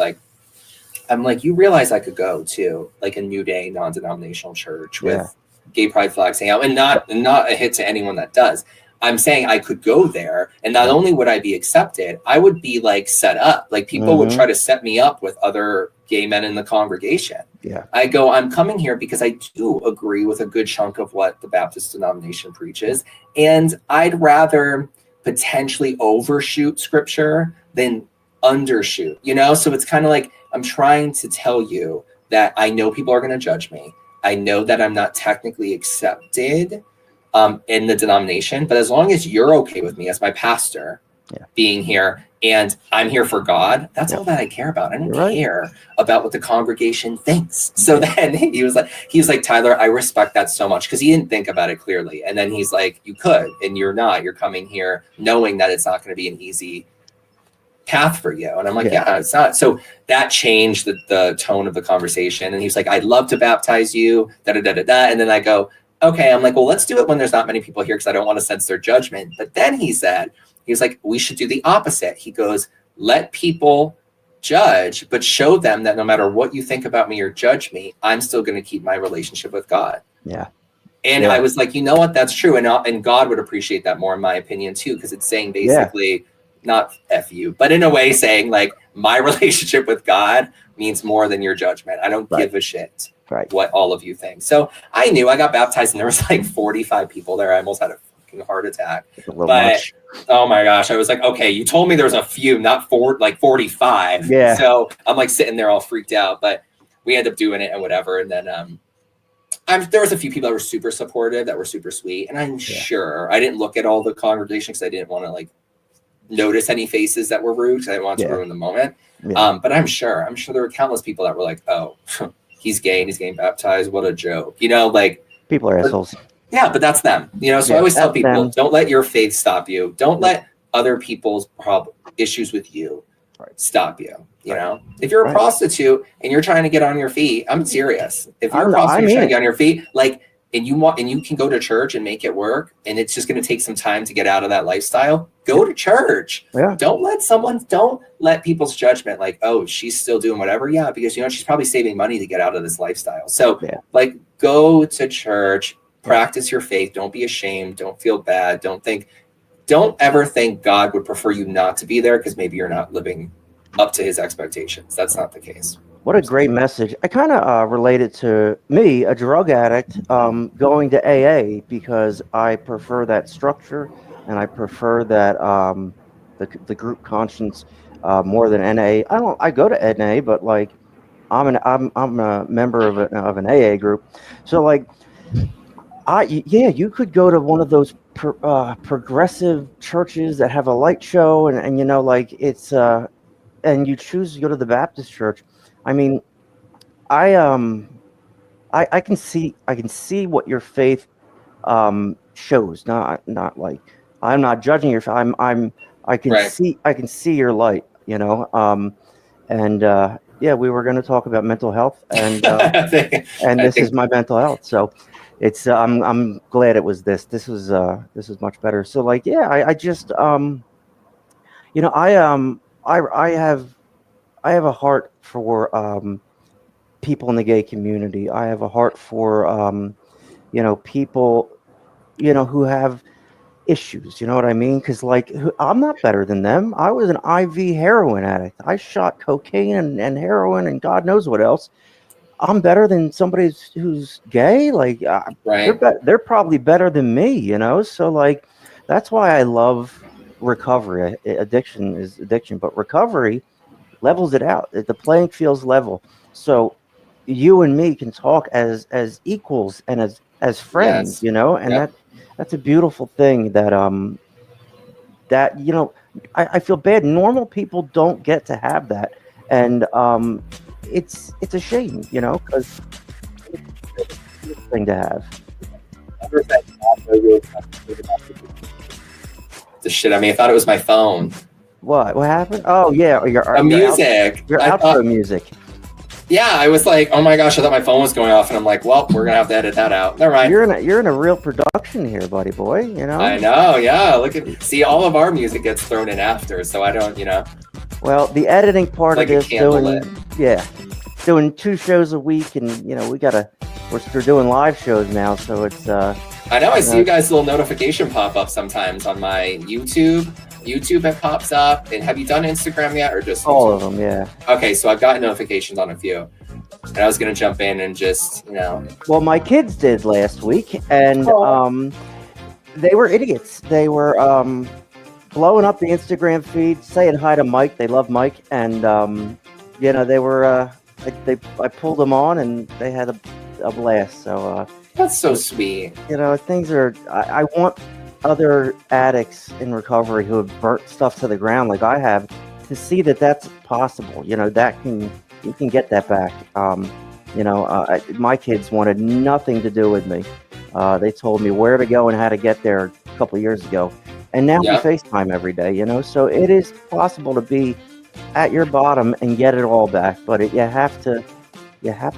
I'm like, you realize I could go to like a New Day non-denominational church with gay pride flags hanging out, and not a hit to anyone that does. I'm saying I could go there, and not only would I be accepted, I would be like set up. Like people would try to set me up with other gay men in the congregation. Yeah. I go, I'm coming here because I do agree with a good chunk of what the Baptist denomination preaches, and I'd rather potentially overshoot scripture than undershoot, So it's kind of like, I'm trying to tell you that I know people are going to judge me. I know that I'm not technically accepted in the denomination, but as long as you're okay with me as my pastor being here and I'm here for God, that's all that I care about. I don't care about what the congregation thinks. So then he was like, Tyler, I respect that so much, because he didn't think about it clearly. And then he's like, you could, and you're coming here knowing that it's not going to be an easy path for you. And I'm like, it's not. So that changed the tone of the conversation. And he was like, I'd love to baptize you, And then I go, okay. I'm like, well, let's do it when there's not many people here, because I don't want to sense their judgment. But then he was like, we should do the opposite. He goes, let people judge, but show them that no matter what you think about me or judge me, I'm still going to keep my relationship with God. Yeah. And I was like, you know what? That's true. And God would appreciate that more, in my opinion, too, because it's saying basically, not F you, but in a way saying like my relationship with God means more than your judgment. I don't give a shit what all of you think. So I knew I got baptized and there was like 45 people there. I almost had a fucking heart attack. But oh my gosh, I was like, okay, you told me there's a few, not 45. Yeah. So I'm like sitting there all freaked out, but we ended up doing it and whatever. And then there was a few people that were super supportive, that were super sweet. And I'm sure I didn't look at all the congregation because I didn't want to like notice any faces that were rude, because I didn't want to ruin the moment. But I'm sure there were countless people that were like, oh, he's gay and he's getting baptized. What a joke. Like
people are assholes.
Yeah, but that's them. So I always tell people, don't let your faith stop you. Don't let other people's issues with you stop you. If you're a prostitute and you're trying to get on your feet, I'm serious. If you're a prostitute trying to get on your feet, and you can go to church and make it work, and it's just going to take some time to get out of that lifestyle, go to church. Don't let people's judgment like, oh, she's still doing whatever. Yeah, because she's probably saving money to get out of this lifestyle. So go to church, practice your faith. Don't be ashamed. Don't feel bad. Don't ever think God would prefer you not to be there because maybe you're not living up to his expectations. That's not the case.
What a great message. I kind of related to me, a drug addict, going to AA because I prefer that structure and I prefer that the group conscience more than NA. I go to NA, but like I'm a member of an AA group, so like yeah, you could go to one of those progressive churches that have a light show, and like it's and you choose to go to the Baptist church. I mean, I I can see what your faith shows. Not like I'm not judging your.
Right.
I can see your light. And yeah, we were going to talk about mental health,
I think,
and
I
this is
think
my mental health. So it's I'm glad it was this. This was much better. So like yeah, I just I have a heart for people in the gay community. I have a heart for people who have issues. You know what I mean? Because like I'm not better than them. I was an IV heroin addict. I shot cocaine and heroin and God knows what else. I'm better than somebody who's gay. Like
right.
they're probably better than me. So like that's why I love recovery. Addiction is addiction, but recovery levels it out. The playing field's level. So you and me can talk as equals and as friends,
Yes.
and
Yep.
that's a beautiful thing that I feel bad. Normal people don't get to have that, and it's a shame, because it's a good thing to have.
The shit. I mean, I thought it was my phone.
What happened? Oh yeah,
A music.
your
I thought,
outro music.
yeah, I was like, oh my gosh, I thought my phone was going off, and I'm like, well, we're gonna have to edit that out. Never mind.
You're in a real production here, buddy boy.
I know. Yeah. See, all of our music gets thrown in after, so I don't.
Well, the editing part
Like
of
a
this,
candle
doing 2 shows a week, and we're doing live shows now, so it's
I know. I see you guys' little notification pop up sometimes on my YouTube. YouTube it pops up. And have you done Instagram yet, or just
all
YouTube?
of them, yeah.
Okay, so I've gotten notifications on a few, and I was gonna jump in and just
Well, my kids did last week, and they were idiots. They were blowing up the Instagram feed, saying hi to Mike. They love Mike, and they were I pulled them on, and they had a blast. So
That's so sweet.
things are. I want other addicts in recovery who have burnt stuff to the ground like I have to see that that's possible. You can get that back. My kids wanted nothing to do with me. They told me where to go and how to get there a couple of years ago, and now we FaceTime every day. So it is possible to be at your bottom and get it all back, but you have to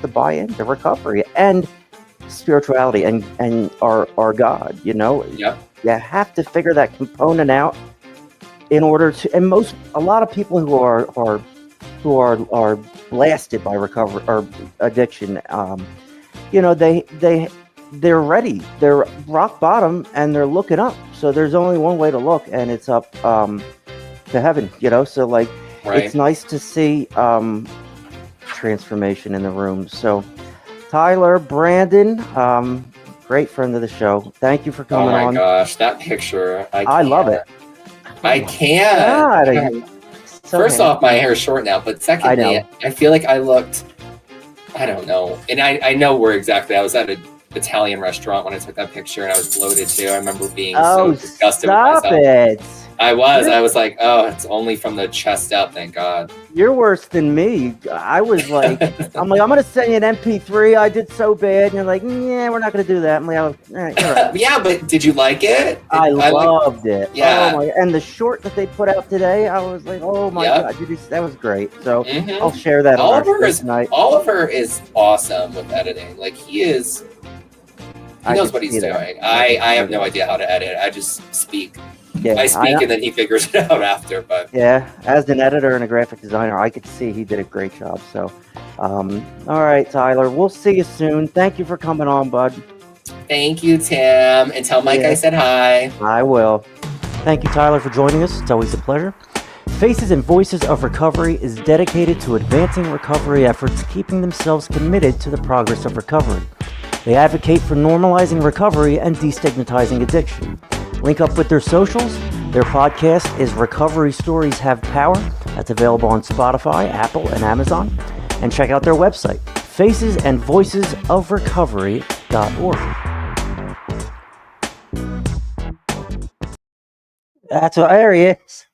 buy into recovery and spirituality and our God.
Yep.
You have to figure that component out in order to. And a lot of people who are blasted by recovery or addiction, they're ready. They're rock bottom and they're looking up. So there's only one way to look, and it's up to heaven. So like it's nice to see transformation in the room. So Tyler, Brandon, great friend of the show. Thank you for coming on.
Oh my gosh, that picture!
I love it.
I can't. First off, my hair is short now, but secondly, I feel like I looked. I don't know, and I know where exactly. I was at an Italian restaurant when I took that picture, and I was bloated too. I remember being so disgusted with myself.
Stop it!
I was like, oh, it's only from the chest up, thank God.
You're worse than me. I was like, I'm gonna send you an MP3. I did so bad, and you're like, yeah, we're not gonna do that. I'm like, all right, right.
Yeah, but did you like it?
I loved it.
Yeah.
Oh and the short that they put out today, I was like, oh my God, that was great. So I'll share that.
Oliver is awesome with editing. Like he knows what he's doing. I have no idea how to edit. I just speak. Yeah, I speak and then he figures it out after. But
yeah, as an editor and a graphic designer, I could see he did a great job. So, all right, Tyler, we'll see you soon. Thank you for coming on, bud.
Thank you, Tim, and tell Mike I said hi.
I will. Thank you, Tyler, for joining us. It's always a pleasure. Faces and Voices of Recovery is dedicated to advancing recovery efforts, keeping themselves committed to the progress of recovery. They advocate for normalizing recovery and destigmatizing addiction. Link up with their socials. Their podcast is Recovery Stories Have Power. That's available on Spotify, Apple, and Amazon. And check out their website, facesandvoicesofrecovery.org. That's what, there he is.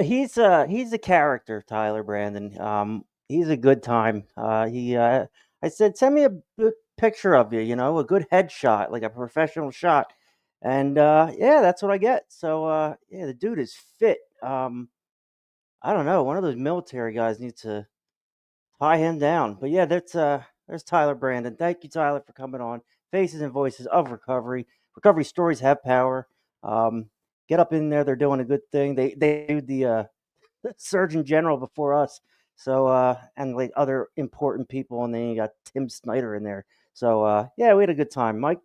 He's a character, Tyler Brandon. He's a good time. I said, send me a picture of you, a good headshot, like a professional shot. And yeah, that's what I get. So yeah, the dude is fit. I don't know. One of those military guys needs to tie him down. But yeah, there's Tyler Brandon. Thank you, Tyler, for coming on. Faces and Voices of Recovery. Recovery Stories Have Power. Get up in there. They're doing a good thing. They do the Surgeon General before us. So and like other important people, and then you got Tim Snyder in there. So yeah, we had a good time. Mike,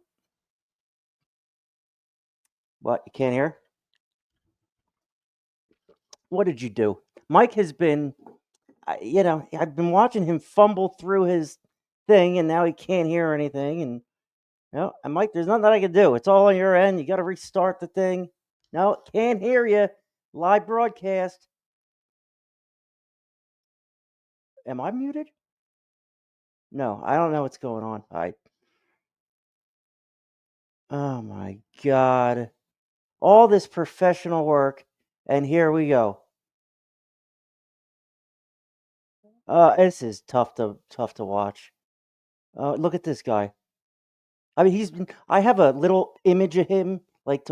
what, you can't hear? What did you do? Mike has been, I've been watching him fumble through his thing, and now he can't hear anything. And Mike, there's nothing that I can do. It's all on your end. You got to restart the thing. No, can't hear you. Live broadcast. Am I muted? No, I don't know what's going on. Oh my God. All this professional work, and here we go. This is tough to watch. Look at this guy. I mean, I have a little image of him like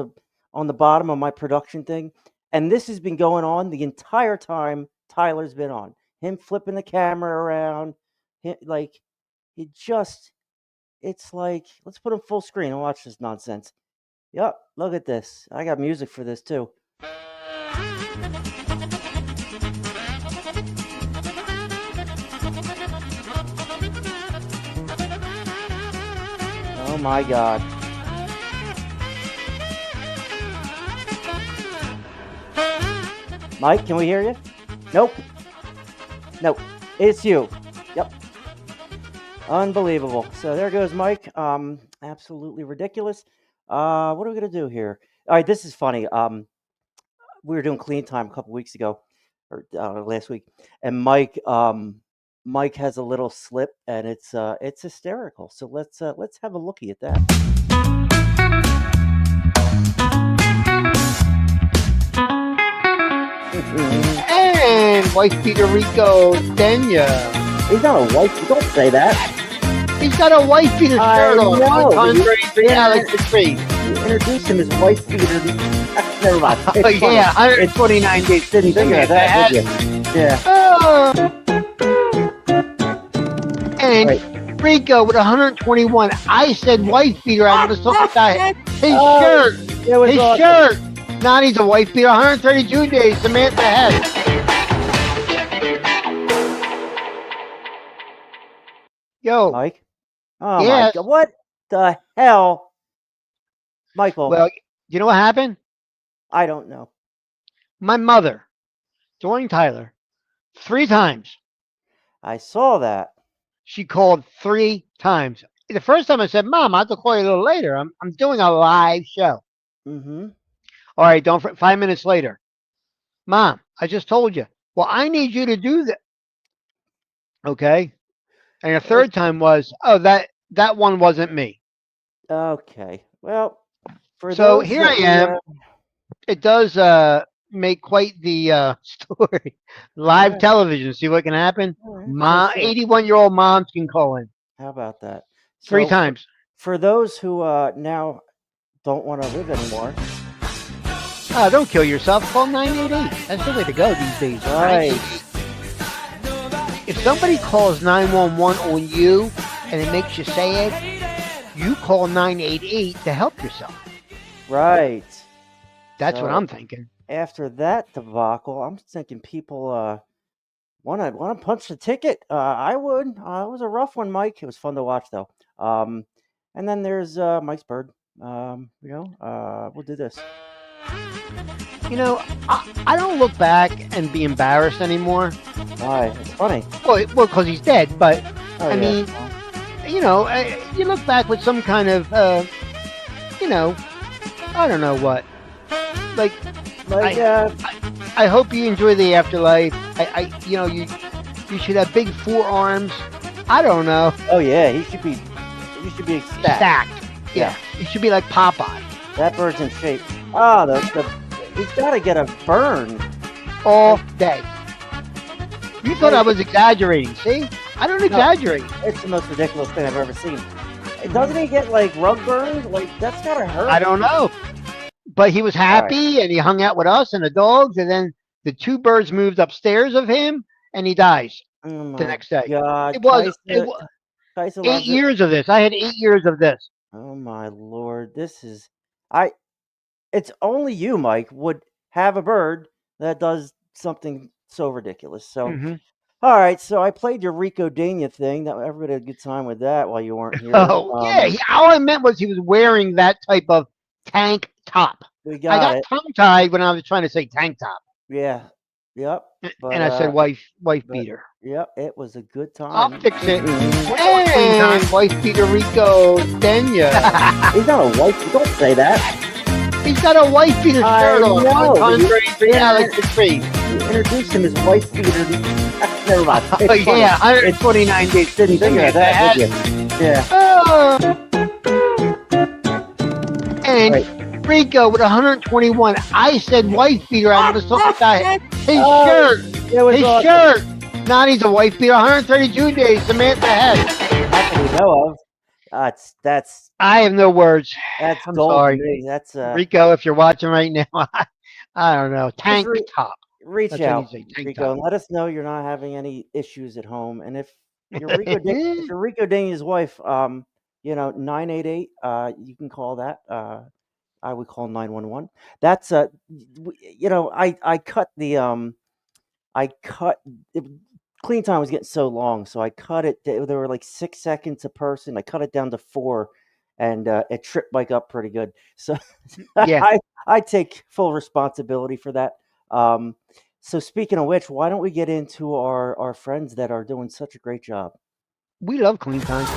on the bottom of my production thing, and this has been going on the entire time Tyler's been on. Him flipping the camera around, it's like, let's put him full screen and watch this nonsense. Yep, look at this. I got music for this too. Oh my God. Mike, can we hear you? Nope. Nope. It's you. Yep. Unbelievable. So there goes Mike. Absolutely ridiculous. What are we gonna do here? All right, this is funny. We were doing clean time a couple weeks ago, or last week, and Mike has a little slip, and it's hysterical. So let's have a looky at that.
And wife beater Rico Denya.
He's not a wife. Don't say that.
He's got a wife beater shirt on.
know.
Alex the Tree.
You introduced him as wife beater. Never mind.
Oh yeah, 129 days.
Didn't think of that, did you? Yeah.
Oh. And
Right.
Rico with 121. I said wife beater. I was talking about his
Oh,
shirt.
It was
His
awesome.
shirt. Not he's a wife beater. 132 days. Samantha Hess. Yo.
Mike. Oh
Yes.
my God! What the hell, Michael?
Well, you know what happened?
I don't know.
My mother, during Tyler, 3 times.
I saw that.
She called 3 times. The first time I said, "Mom, I have to call you a little later. I'm doing a live show."
Mm-hmm.
All right, don't. 5 minutes later, Mom, I just told you. Well, I need you to do that. Okay. And the third time was, oh, that one wasn't me.
Okay. Well, for
So
those
here
that
I am. It does make quite the story. Live
Yeah.
television. See what can happen?
All
Mom,
right, so
81-year-old moms can call in
how about that?
3
So,
times.
for those who now don't want to live anymore,
Don't kill yourself. Call 988. That's the way to go these days.
right?
If somebody calls 911 on you and it makes you sad, you call 988 to help yourself.
Right.
That's what
So,
I'm thinking.
after that debacle, I'm thinking people want to punch the ticket. I would. It was a rough one, Mike. It was fun to watch though. And then there's Mike's bird. We'll do this.
You know, I don't look back and be embarrassed anymore.
Why? It's funny.
Well, because he's dead. But
Oh,
I
yeah.
mean, you know, you look back with some kind of, you know, I don't know what. Like,
Like,
I hope you enjoy the afterlife. You know, you should have big forearms. I don't know.
oh yeah, he should be stacked.
Stacked. Yeah. You should be like Popeye
That bird's in shape. Oh, he's got to get a burn.
all day. You thought I was exaggerating. See? I don't exaggerate.
It's the most ridiculous thing I've ever seen. Doesn't he get like rug burns? Like that's gotta hurt.
I don't know. But he was happy and he hung out with us and the dogs, and then the 2 birds moved upstairs of him and he dies
Oh
the
my
next day.
God,
It was
Tyson
8
loves it.
years of this. I had 8 years of this.
Oh my Lord, this is it's only you, Mike, would have a bird that does something so ridiculous. So,
Mhm.
all right, so I played your Rico Dania thing. That everybody had a good time with that while you weren't here.
Oh, yeah. All I meant was he was wearing that type of tank top.
We
I
got
got
it.
tongue-tied when I was trying to say tank top.
Yeah, yep. But,
And I said wife
but-
beater.
Yep, it was a good time.
I'll fix it.
Mhm.
And wife beater Rico Dania.
He's not a wife. Don't say that.
He's got a wife beater
I
shirt on.
know,
Contrary to
yeah.
Alex the Tree.
You introduced him as wife beater. Never mind.
Oh,
It's funny.
yeah. 129 days.
Didn't think of that, did you? Yeah.
Oh. And Rico with 121. I said wife beater. I was talking about his
Oh,
shirt.
It was
His
awesome.
shirt. Nani's a wife beater. 132 days. Samantha has.
That's what we know of. That's
I have no words. I'm
gold
sorry.
to me. That's
Rico, if you're watching right now, I don't know. Tank
re-
top.
reach
That's what
out,
you say, tank
Rico,
top.
and let us know you're not having any issues at home. And if you're if you're Rico Dania's wife, 988, you can call that. I would call 911. That's I cut clean time was getting so long, so I cut it. There were like 6 seconds a person. I cut it down to 4, and it tripped Mike up pretty good. So
Yeah.
I take full responsibility for that. So speaking of which, why don't we get into our friends that are doing such a great job?
We love clean time.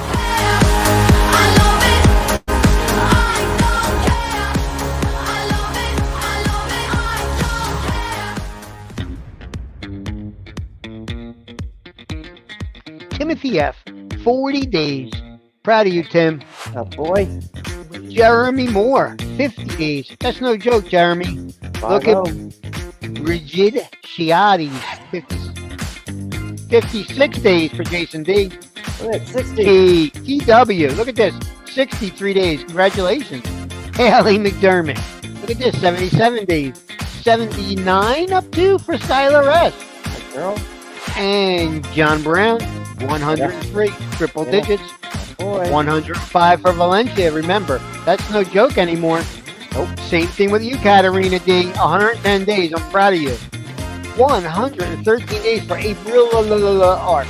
Timothy F. 40 days. Proud of you, Tim.
Oh boy,
Jeremy Moore. 50 days. That's no joke, Jeremy. Look at
5-0.
Rigid Chiatis. 56 days for Jason D.
Look at 60.
TW. Look at this. 63 days. Congratulations. Haley McDermott. Look at this. 77 days. 79 up to for Skylar S.
Girl,
And John Brown. 103. Triple
Yeah.
digits.
boy.
105 for Valencia. Remember, that's no joke anymore.
Nope.
Same thing with you, Katarina D. 110 days. I'm proud of you. 113 days for April Art.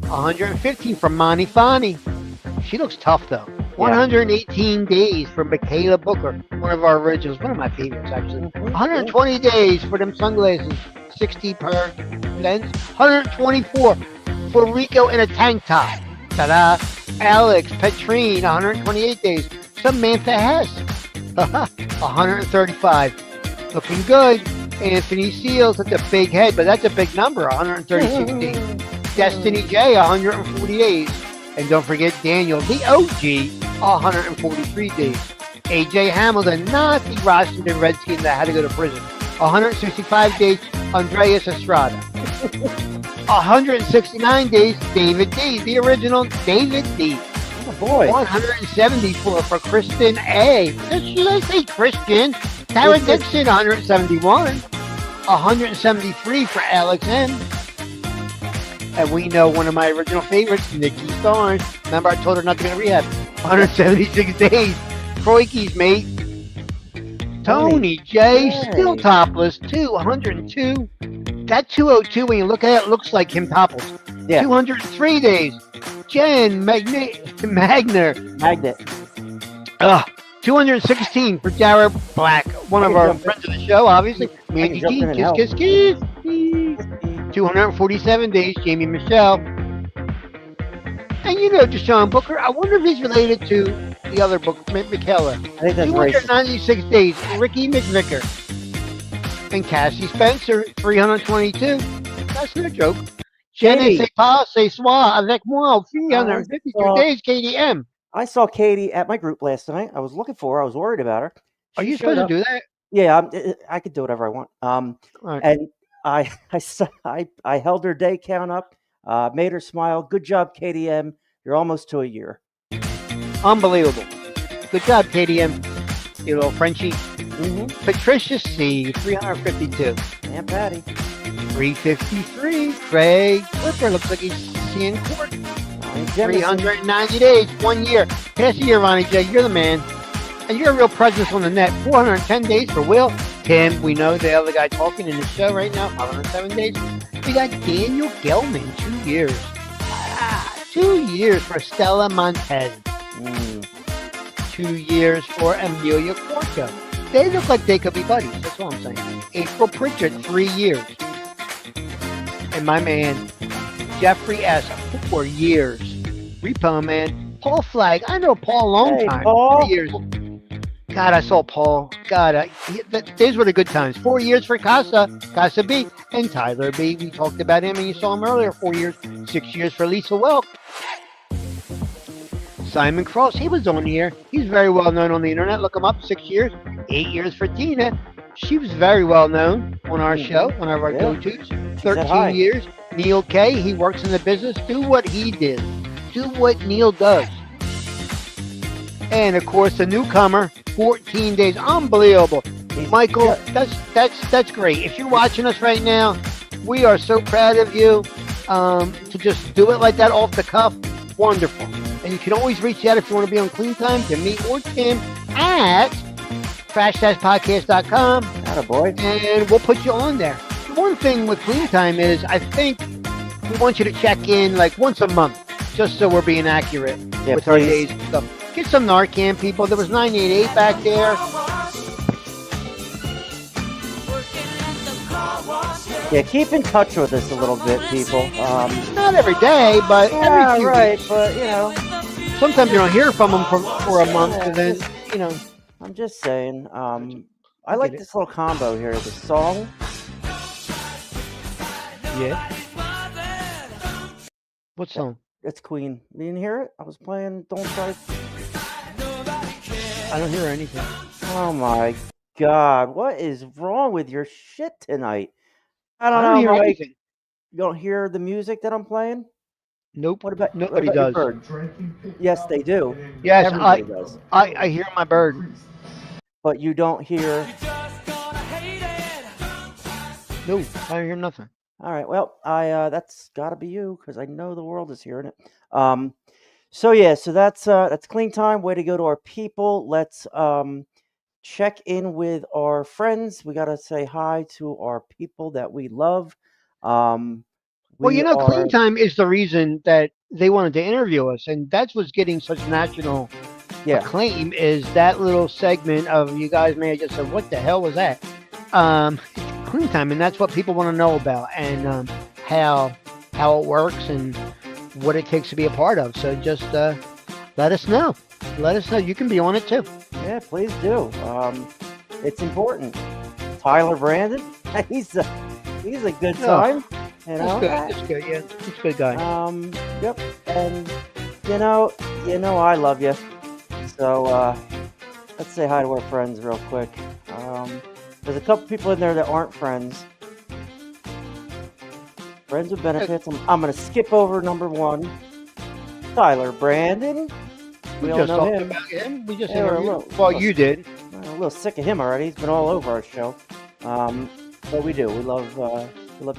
115 for Monty Fani. She looks tough though. 118 days for Michaela Booker, one of our originals, one of my favorites actually. 120 days for them sunglasses, 60 per lens. 124 for Rico in a tank top. Ta-da! Alex Petrine, 128 days. Samantha Hess, 135. Looking good. Anthony Seals, that's a big head, but that's a big number, 136 days. Destiny J, 140 days. And don't forget Daniel, the OG, 143 days. AJ Hamilton, not the Washington Redskin that had to go to prison, 165 days. Andreas Estrada, 169 days. David D, the original David D.
Oh boy.
174 for Kristen A. Should I say Christian? Tara Dixon, 171. 173 for Alex M. And we know one of my original favorites, Nikki Starnes. Remember, I told her not to go to rehab. 176 days. Croikies, mate. Tony J,
Hey.
still topless, 202. That 202, when you look at it, looks like him topless.
Yeah.
203 days. Jen Magner.
Magnet.
216 for Jared Black. one
I
of
can
our
jump in.
friends of the show, obviously.
I
Mandy
can jump
G,
in and
kiss,
help.
kiss, kiss. 247 days, Jamie Michelle. And you know Deshaun Booker, I wonder if he's related to the other book, Michaela.
I think that's racist.
296 days, Ricky McVicker. And Cassie Spencer, 322. That's no joke. Je ne
Katie.
sais pas, c'est soi, avec moi, 352
saw-
days, KDM.
I saw Katie at my group last night. I was looking for her. I was worried about her.
Are
She
you
showed
supposed
up.
to do that?
Yeah, I could do whatever I want.
All right.
And I held her day count up, made her smile. Good job, KDM. You're almost to a year.
Unbelievable. Good job, KDM. You little Frenchie.
Mm-hmm.
Patricia C, 352.
Aunt Patty.
353. Craig Flipper looks like he's seeing court.
Ronnie Jemison.
390 days, 1 year. Pass the year, Ronnie J. You're the man. And you're a real presence on the net. 410 days for Will. Tim, we know the other guy talking in the show right now. 507 days. We got Daniel Gelman, 2 years. 2 years for Stella Montez. 2 years for Amelia Corto. They look like they could be buddies. That's all I'm saying. April Pritchard, 3 years. And my man, Jeffrey S., 4 years. Repo Man. Paul Flagg. I know Paul a long
Hey,
time.
Paul.
3 years. God, I saw Paul. God, these were the good times. 4 years for Casa B, and Tyler B. We talked about him, and you saw him earlier. 4 years. 6 years for Lisa Welk. Simon Cross, he was on here. He's very well known on the internet. Look him up. 6 years. 8 years for Tina. She was very well known on our show, one of our go-tos. 13 years. Neil K. He works in the business. Do what he did. Do what Neil does. And of course, the newcomer, 14 days, unbelievable. Michael, that's great. If you're watching us right now, we are so proud of you. To just do it like that off the cuff, wonderful. And you can always reach out if you want to be on Clean Time to me or Tim at TrashTashPodcast.com.
Attaboy.
And we'll put you on there. The one thing with Clean Time is I think we want you to check in like once a month, just so we're being accurate with our days and stuff. Get some Narcan, people. There was 988 back there.
Yeah, keep in touch with us a little bit, people.
Not every day, but every few weeks.
But you know,
sometimes you don't hear from them for a month, and then you know.
I'm just saying. I like this little combo here. The song.
Yeah. What song?
It's Queen. You didn't hear it? I was playing Don't Try.
I don't hear anything.
Oh my God. What is wrong with your shit tonight? I don't
I don't
know.
hear anything.
You don't hear the music that I'm playing?
Nope.
What about
Nobody
what about
does.
your bird? Yes, they do.
Yes,
Everybody does.
I hear my bird.
But you don't hear.
No, I don't hear nothing.
All right. Well, that's got to be you because I know the world is hearing it. So that's Clean Time. Way to go to our people. Let's check in with our friends. We got to say hi to our people that we love.
Well, Clean Time is the reason that they wanted to interview us, and that's what's getting such national acclaim. Is that little segment of you guys may have just said, "What the hell was that?" Clean Time, and that's what people want to know about, and how it works and what it takes to be a part of. So just let us know. Let us know. You can be on it too.
Yeah, please do. It's important. Tyler Brandon, he's a good time. You know?
That's good. Yeah, he's a good guy.
Yep. And you know I love you. So let's say hi to our friends real quick. There's a couple people in there that aren't friends. Friends with benefits. I'm going to skip over number one. Tyler Brandon. We all
just
know
talked
him.
about him. We just
you
did.
I'm a little sick of him already. He's been all over our show. But we do. We love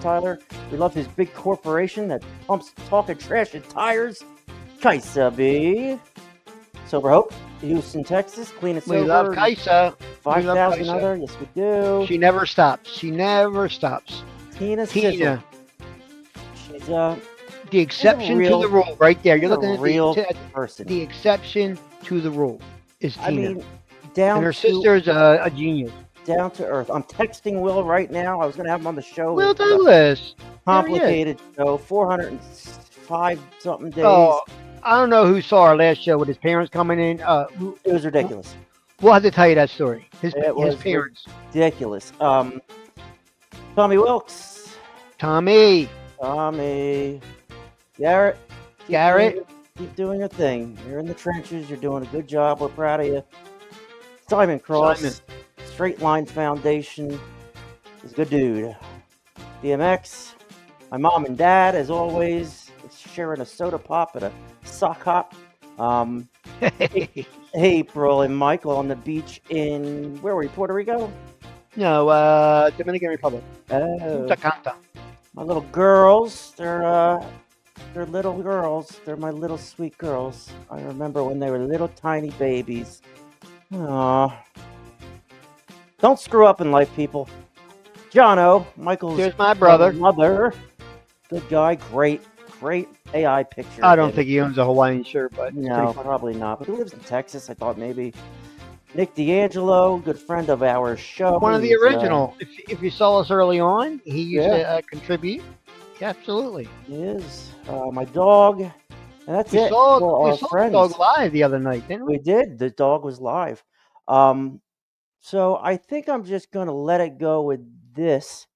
Tyler. We love his big corporation that pumps talking trash and tires. Kaisa B. Sober Hope, Houston, Texas. Clean and sober.
We love Kaisa.
5,000 other. Yes, we do.
She never stops. Tina.
She's
the exception to the rule right there. You're looking at
real person.
The exception to the rule is Tina.
I mean, down
and her
to,
sister is a genius.
down to earth. I'm texting Will right now. I was going to have him on the show.
Will
It's a
Douglas.
complicated show. 405 something days.
Oh, I don't know who saw our last show with his parents coming in.
It was ridiculous.
We'll have to tell you that story. His
It was
parents.
ridiculous. Tommy Wilkes.
Tommy.
Garrett.
Garrett.
Keep doing your thing. You're in the trenches. You're doing a good job. We're proud of you. Simon Cross. Straight Lines Foundation. He's a good dude. DMX. My mom and dad, as always, sharing a soda pop and a sock hop. April and Michael on the beach in, where were you, Puerto Rico?
No, Dominican Republic.
Oh,
Punta Cana.
my little girls, they're little girls. They're my little sweet girls. I remember when they were little tiny babies. Aww. Don't screw up in life, people. Jono, Michael's
Here's my brother.
mother. Good guy, great AI picture.
I don't think he owns a Hawaiian shirt, but it's
No,
pretty fun.
probably not. But he lives in Texas. I thought maybe Nick D'Angelo, good friend of our show.
One of the
He's,
original. If you saw us early on, he used
Yeah.
to contribute. Yeah, absolutely.
He is my dog, and that's
We
it
saw
for our
the
friends.
dog live the other night, didn't we?
We did. The dog was live. So I think I'm just gonna let it go with this.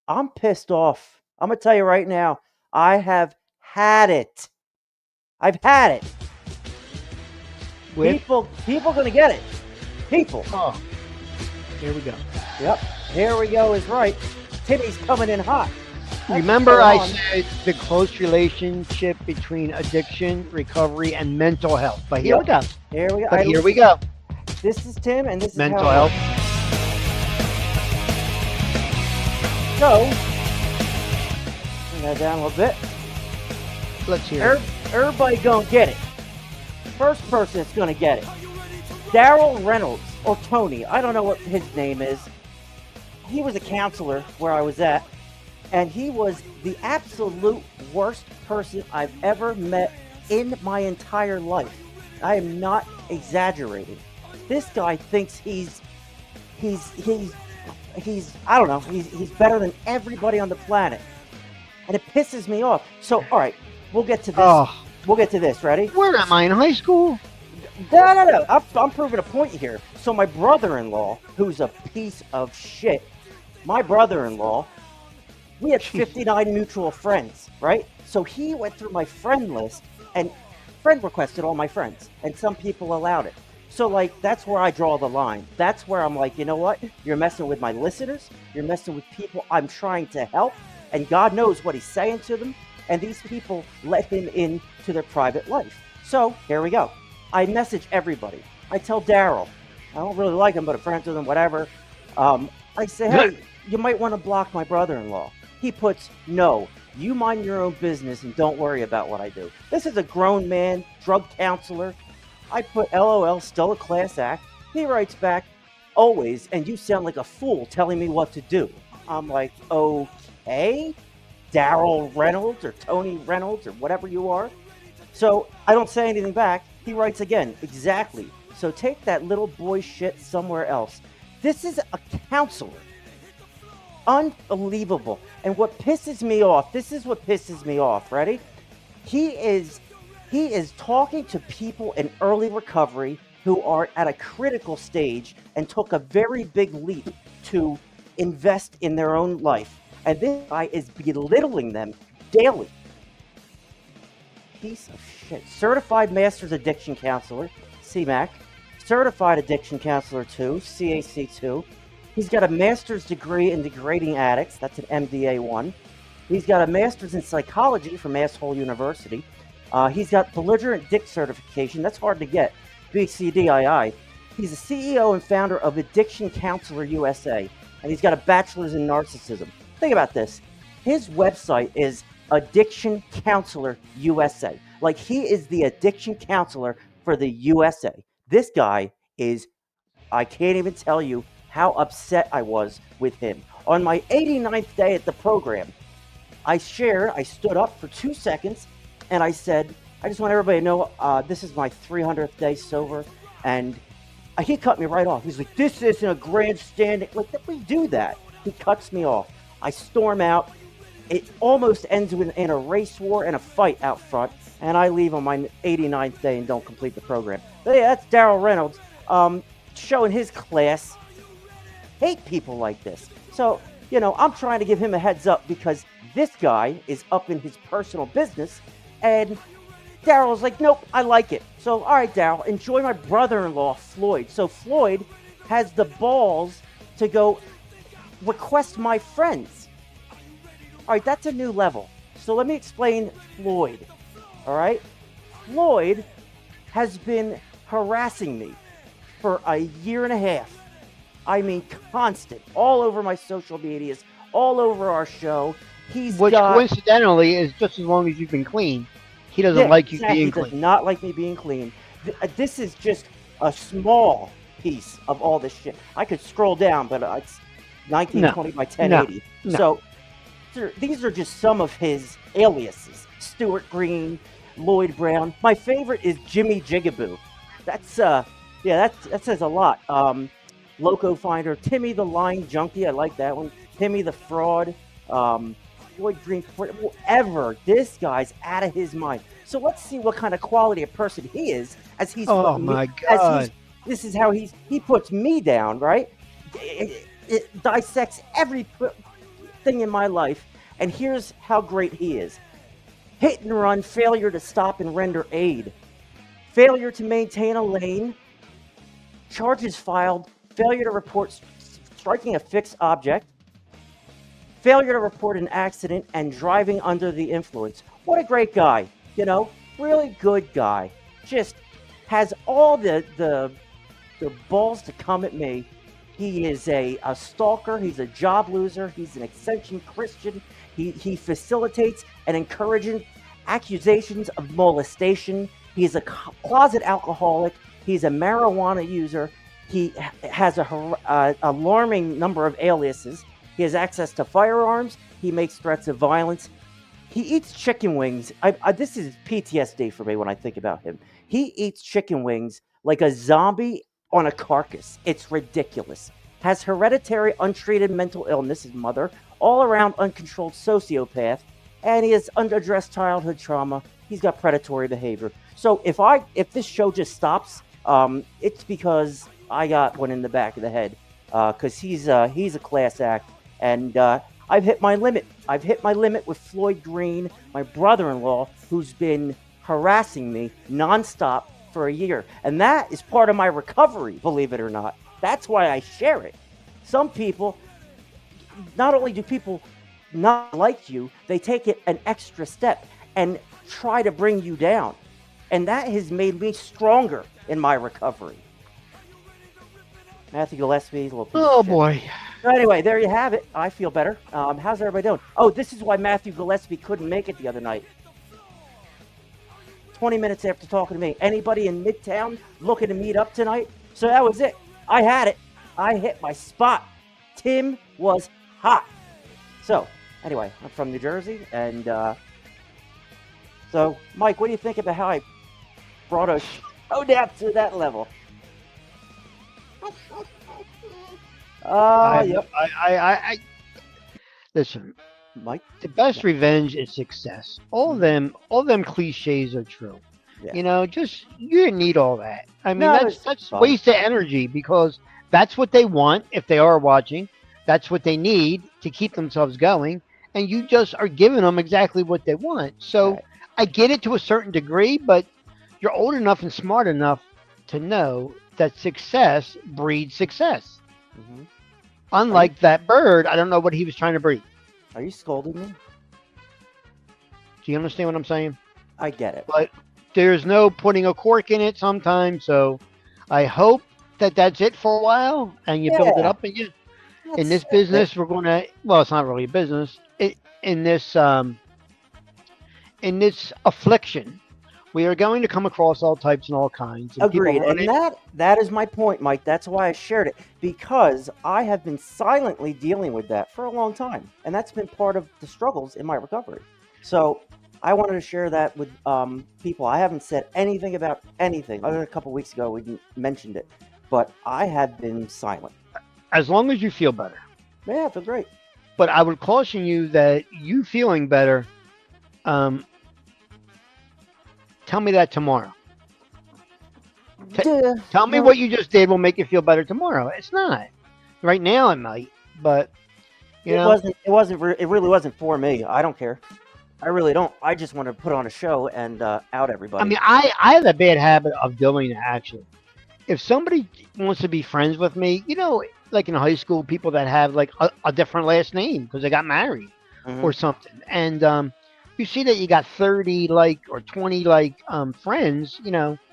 I'm pissed off. I'm gonna tell you right now. I have had it. I've had it.
With
People gonna get it. People.
oh, here we go.
Yep. Here we go is right. Timmy's coming in hot. That's
Remember,
going
I
on.
said the close relationship between addiction, recovery, and mental health. But here
Yep.
we go.
Here we go.
But here we go.
This is Tim, and this
Mental
is how it
health.
works. So, bring that down a little bit.
Let's hear it.
Everybody gonna get it. First person that's gonna get it. Daryl Reynolds, or Tony. I don't know what his name is. He was a counselor where I was at, and he was the absolute worst person I've ever met in my entire life. I am not exaggerating. This guy thinks he's I don't know, he's better than everybody on the planet. And it pisses me off. So, all right, we'll get to this.
Oh,
We'll get to this. Ready?
where am I in high school?
No. I'm proving a point here. So my brother-in-law, who's a piece of shit, my brother-in-law, we had 59 mutual friends, right? So he went through my friend list and friend requested all my friends, and some people allowed it. So, like, that's where I draw the line. That's where I'm like, you know what? You're messing with my listeners. You're messing with people I'm trying to help, and God knows what he's saying to them. And these people let him into their private life. So, here we go. I message everybody. I tell Daryl, I don't really like him, but I'm friends with him, whatever. I say, hey, you might want to block my brother-in-law. He puts, no, you mind your own business and don't worry about what I do. This is a grown man, drug counselor. I put LOL, still a class act. He writes back, always, and you sound like a fool telling me what to do. I'm like, okay, Daryl Reynolds or Tony Reynolds or whatever you are. So I don't say anything back. He writes again, exactly. So take that little boy shit somewhere else. This is a counselor. Unbelievable. And what pisses me off, this is what pisses me off, ready? He is talking to people in early recovery who are at a critical stage and took a very big leap to invest in their own life. And this guy is belittling them daily. Piece of shit. Certified Master's Addiction Counselor, CMAC. Certified Addiction Counselor 2, CAC2. He's got a master's degree in degrading addicts. That's an MDA 1. He's got a master's in psychology from Asshole University. He's got belligerent dick certification. That's hard to get. BCDII. He's the CEO and founder of Addiction Counselor USA. And he's got a bachelor's in narcissism. Think about this. His website is Addiction Counselor USA. Like, he is the addiction counselor for the USA. This guy is, I can't even tell you how upset I was with him. On my 89th day at the program, I stood up for 2 seconds, and I said, I just want everybody to know this is my 300th day sober, and He cut me right off. He's like, "This isn't a grandstanding." Like, we do that. He cuts me off. I storm out. It almost ends in a race war and a fight out front, and I leave on my 89th day and don't complete the program. But yeah, that's Daryl Reynolds showing his class. Hate people like this. So, I'm trying to give him a heads up because this guy is up in his personal business, and Daryl's like, "Nope, I like it." So, all right, Daryl, enjoy my brother-in-law, Floyd. So Floyd has the balls to go request my friends. All right, that's a new level. So let me explain Floyd. All right? Floyd has been harassing me for a year and a half. I mean, constant, all over my social medias, all over our show.
Which coincidentally is just as long as you've been clean. He doesn't like you being clean.
He does not like me being clean. This is just a small piece of all this shit. I could scroll down, but it's 1920 by 1080.
No.
So these are just some of his aliases. Stuart Green, Lloyd Brown. My favorite is Jimmy Jigaboo. That says a lot. Loco Finder, Timmy the Lying Junkie. I like that one. Timmy the Fraud. Lloyd Green, whatever. This guy's out of his mind. So let's see what kind of quality of person he is as he's.
Oh my God!
This is how he puts me down, right? It dissects every thing in my life, and here's how great he is: hit and run, failure to stop and render aid, failure to maintain a lane, charges filed, failure to report striking a fixed object, failure to report an accident, and driving under the influence. What a great guy, really good guy. Just has all the balls to come at me. He is a stalker. He's a job loser. He's an exception Christian. He facilitates and encourages accusations of molestation. He's a closet alcoholic. He's a marijuana user. He has a alarming number of aliases. He has access to firearms. He makes threats of violence. He eats chicken wings. This is PTSD for me when I think about him. He eats chicken wings like a zombie on a carcass. It's ridiculous. Has hereditary untreated mental illness, his mother, all around uncontrolled sociopath, and he has unaddressed childhood trauma. He's got predatory behavior. So if this show just stops, it's because I got one in the back of the head, because he's a class act, and I've hit my limit. I've hit my limit with Floyd Green, my brother-in-law, who's been harassing me nonstop for a year. And that is part of my recovery, believe it or not. That's why I share it. Some people, not only do people not like you, they take it an extra step and try to bring you down. And that has made me stronger in my recovery. Matthew Gillespie, a little piece of shit.
Boy.
So anyway, there you have it. I feel better. How's everybody doing? Oh, this is why Matthew Gillespie couldn't make it the other night. 20 minutes after talking to me. Anybody in Midtown looking to meet up tonight? So that was it. I had it. I hit my spot. Tim was hot. So, anyway, I'm from New Jersey. And so, Mike, what do you think about how I brought a show down to that level? Yep.
I listen,
Mike.
The best revenge is success. All them cliches are true.
Yeah.
You didn't need all that. I mean,
No,
that's wasted energy, because that's what they want. If they are watching, that's what they need to keep themselves going, and you just are giving them exactly what they want. So
Right.
I get it to a certain degree, but you're old enough and smart enough to know that success breeds success.
Mm-hmm.
Unlike that bird, I don't know what he was trying to breed.
Are you scolding me?
Do you understand what I'm saying?
I get it.
But there's no putting a cork in it sometimes. So I hope that that's it for a while, and you build it up again. In this business, we're going to, well, it's not really a business. In this affliction, we are going to come across all types and all kinds. And
Agreed. And that is my point, Mike. That's why I shared it, because I have been silently dealing with that for a long time. And that's been part of the struggles in my recovery. So I wanted to share that with people. I haven't said anything about anything other than a couple weeks ago we mentioned it. but I have been silent.
As long as you feel better.
Yeah, I feel great.
But I would caution you that you feeling better. Um, Tell me that tomorrow.
Yeah,
Tell me
no,
what you just did will make you feel better tomorrow. It's not. Right now it might, but you
it
know.
wasn't. It wasn't. It really wasn't for me. I don't care. I really don't. I just want to put on a show and out
I
everybody.
mean, I have a bad habit of doing that actually. If somebody wants to be friends with me, like in high school, people that have like a different last name because they got married
Hmm.
or something, and you see that you got 30 like or 20 like friends,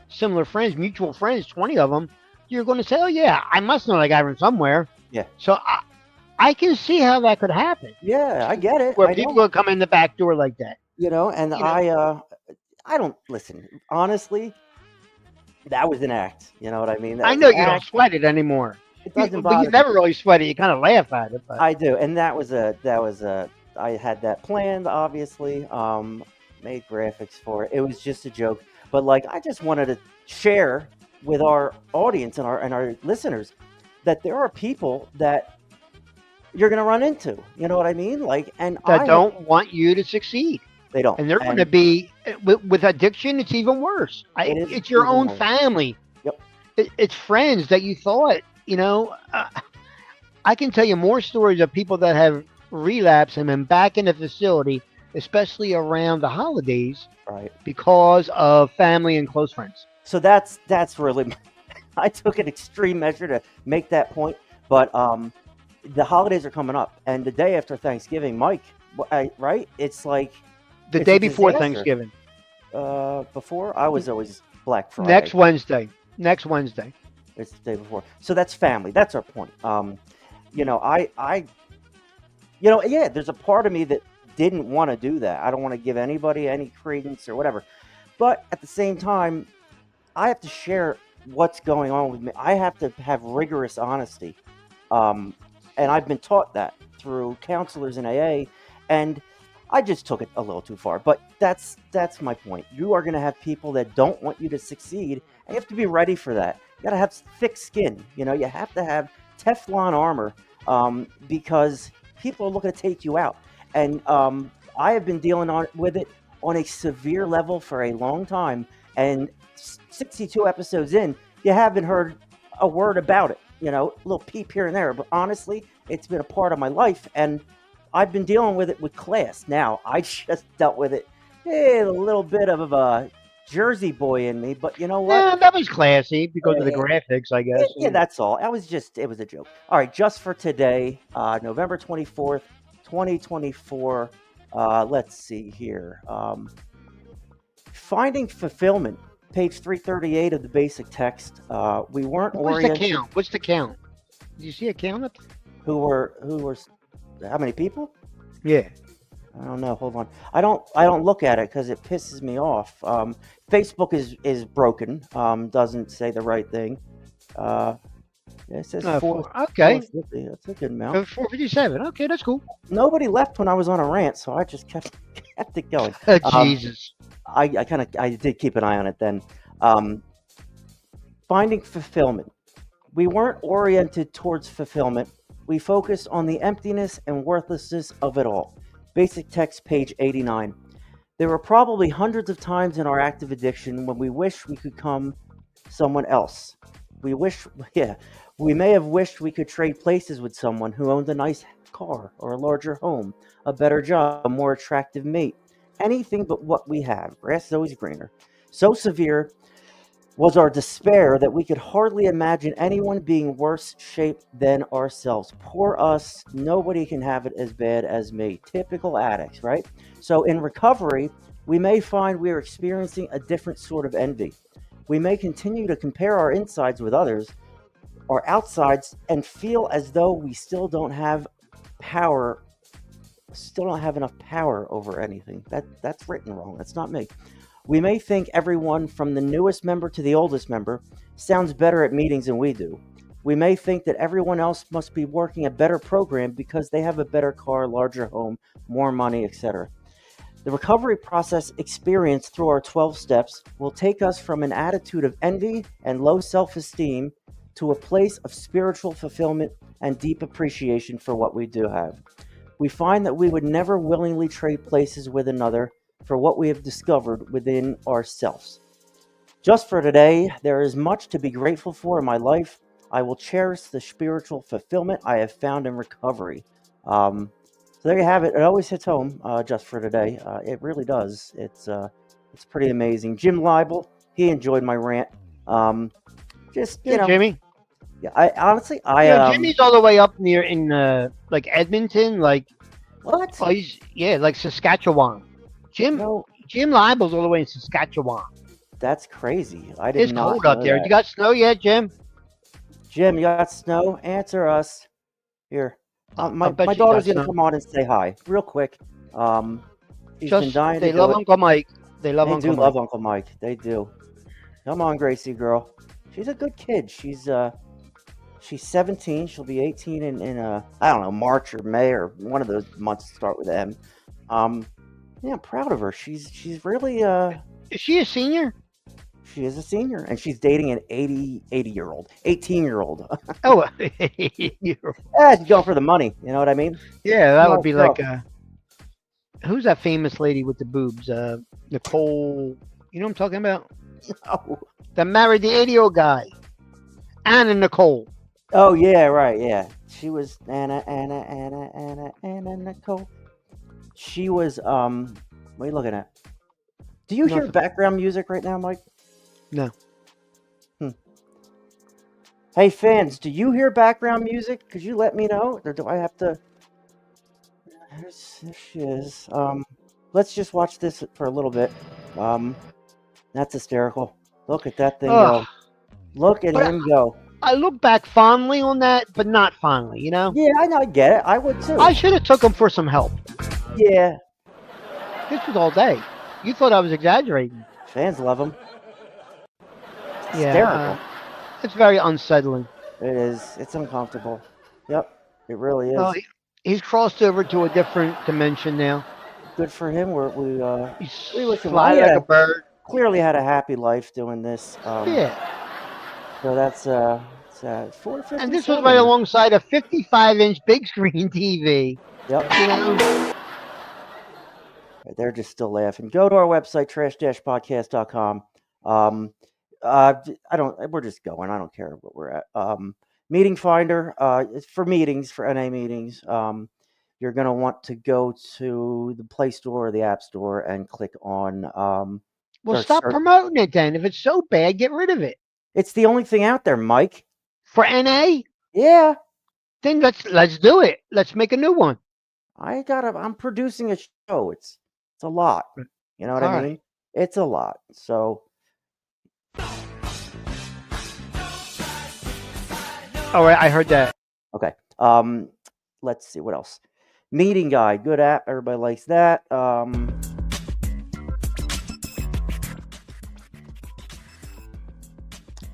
similar friends, mutual friends, 20 of them, you're going to say, oh yeah, I must know that guy from somewhere.
Yeah.
So I can see how that could happen,
Yeah, I get it.
where
I
people
know.
will come in the back door like that.
And
You know,
I don't listen. Honestly, that was an act. You know what I mean? That
I
was
know
an
you don't
act.
sweat it anymore.
It doesn't
But you
bother me.
never really sweat it. You kind of laugh at it, but
I do, and that was a. I had that planned, obviously. Made graphics for it. It was just a joke, but like I just wanted to share with our audience and our listeners that there are people that you're going to run into. You know what I mean? Like, and
that
I have.
don't want you to succeed.
They don't,
And they're going to
and
be with addiction. It's even worse.
it is
It's your
even
own
worse.
family.
Yep.
It's friends that you thought. I can tell you more stories of people that have relapsed and been back in the facility, especially around the holidays,
Right.
because of family and close friends.
So that's really. I took an extreme measure to make that point, but the holidays are coming up, and the day after Thanksgiving, Mike, right? It's like
The
it's a
day before
disaster.
Thanksgiving,
Before I was always Black
next
Friday.
Wednesday, next Wednesday.
It's the day before, so that's family. That's our point. Yeah, there's a part of me that didn't want to do that. I don't want to give anybody any credence or whatever, but at the same time, I have to share what's going on with me. I have to have rigorous honesty. Um, and I've been taught that through counselors in AA, and I just took it a little too far. But that's my point. You are going to have people that don't want you to succeed, and you have to be ready for that. You got to have thick skin. You have to have Teflon armor because people are looking to take you out. And I have been dealing with it on a severe level for a long time, and 62 episodes in, you haven't heard a word about it. A little peep here and there, but honestly, it's been a part of my life, and I've been dealing with it with class. Now, I just dealt with it, a little bit of a Jersey boy in me, but you know what?
Yeah, that was classy because of the
Eh,
graphics, I guess.
yeah, that's all. It was a joke. All right, just for today, November 24th, 2024. Let's see here. Finding fulfillment, page 338 of the basic text. We weren't
What's the
oriented.
count? What's the count? Do you see a count up there?
Who were how many people?
Yeah.
I don't know. Hold on. I don't look at it because it pisses me off. Facebook is broken. Doesn't say the right thing. Yeah, it says
Okay.
450. That's a good amount.
457. Okay, that's cool.
Nobody left when I was on a rant, so I just kept it going.
Jesus.
I did keep an eye on it then. Um, Finding fulfillment. We weren't oriented towards fulfillment. We focused on the emptiness and worthlessness of it all. Basic text, page 89. There were probably hundreds of times in our active addiction when we wished we could become someone else. We may have wished we could trade places with someone who owned a nice car or a larger home, a better job, a more attractive mate. Anything but what we have. Grass is always greener. So severe was our despair that we could hardly imagine anyone being worse shaped than ourselves. Poor us, nobody can have it as bad as me. Typical addicts, right? So in recovery, we may find we are experiencing a different sort of envy. We may continue to compare our insides with others, our outsides, and feel as though we still don't have enough power over anything. That's written wrong. That's not me. We may think everyone from the newest member to the oldest member sounds better at meetings than we do. We may think that everyone else must be working a better program because they have a better car, larger home, more money, etc. The recovery process experienced through our 12 steps will take us from an attitude of envy and low self-esteem to a place of spiritual fulfillment and deep appreciation for what we do have. We find that we would never willingly trade places with another for what we have discovered within ourselves. Just for today, there is much to be grateful for in my life. I will cherish the spiritual fulfillment I have found in recovery. So there you have it. It always hits home. Just for today, it really does. It's pretty amazing. Jim Leibel, he enjoyed my rant. Just
Yeah, Jimmy.
yeah. I honestly,
Jimmy's all the way up near in like Edmonton, like
what?
like Saskatchewan.
No,
Jim Leibel's all the way in Saskatchewan.
that's crazy. I did
It's
not
cold
know
up there.
that.
You got snow yet, Jim?
Jim, you got snow? Answer us. Here, my
bet you
daughter's
got
gonna
snow.
come on and say hi real quick. She's been dying
They
to
love
do it.
Uncle Mike. They love
They
Uncle
do
Mike.
love Uncle Mike. They do. Come on, Gracie girl. She's a good kid. She's 17. She'll be 18 in I don't know, March or May or one of those months start with M. Yeah, I'm proud of her. She's really
Is she a senior?
she is a senior and she's dating an 80-year-old, 18-year-old.
Oh,
She's going for the money. You know what I mean?
yeah, that would
Nice
be
girl.
like who's that famous lady with the boobs? Nicole. You know what I'm talking about?
Oh.
That married the 80-year-old guy. Anna Nicole.
Oh yeah, right, yeah. She was Anna Nicole. She was what are you looking at? Do you hear
Nothing.
background music right now, Mike?
No.
Hey fans, do you hear background music? Could you let me know? Or do I have to there she is. Let's just watch this for a little bit. That's hysterical. Look at that thing
Ugh.
go. Look at
But
him go.
I look back fondly on that, but not fondly, you know?
Yeah, I know, I get it. I would too.
I should have took him for some help.
Yeah,
This was all day. You thought I was exaggerating.
fans love him.
Yeah.
Hysterical.
It's very unsettling.
It is. It's uncomfortable. Yep, it really is.
Well, he's crossed over to a different dimension now.
Good for him.
He's
We wish him
flying
well.
like
Yeah.
a bird.
Clearly had a happy life doing this.
Yeah.
So that's it's 4:57.
And this was right alongside a 55-inch big screen TV.
Yep.
You know?
They're just still laughing. Go to our website, trash-podcast.com. I don't. We're just going. I don't care what we're at. Meeting Finder. It's for meetings, for NA meetings. You're gonna want to go to the Play Store or the App Store and click on.
Well,
or
stop
search-
promoting it then. If it's so bad, get rid of it.
It's the only thing out there, Mike.
For NA,
Yeah,
then let's do it. Let's make a new one.
I'm producing a show. It's a lot. You know what I
All
mean?
right.
It's a lot. So
All right, I heard that.
okay. Let's see what else. Meeting guide, good app. Everybody likes that.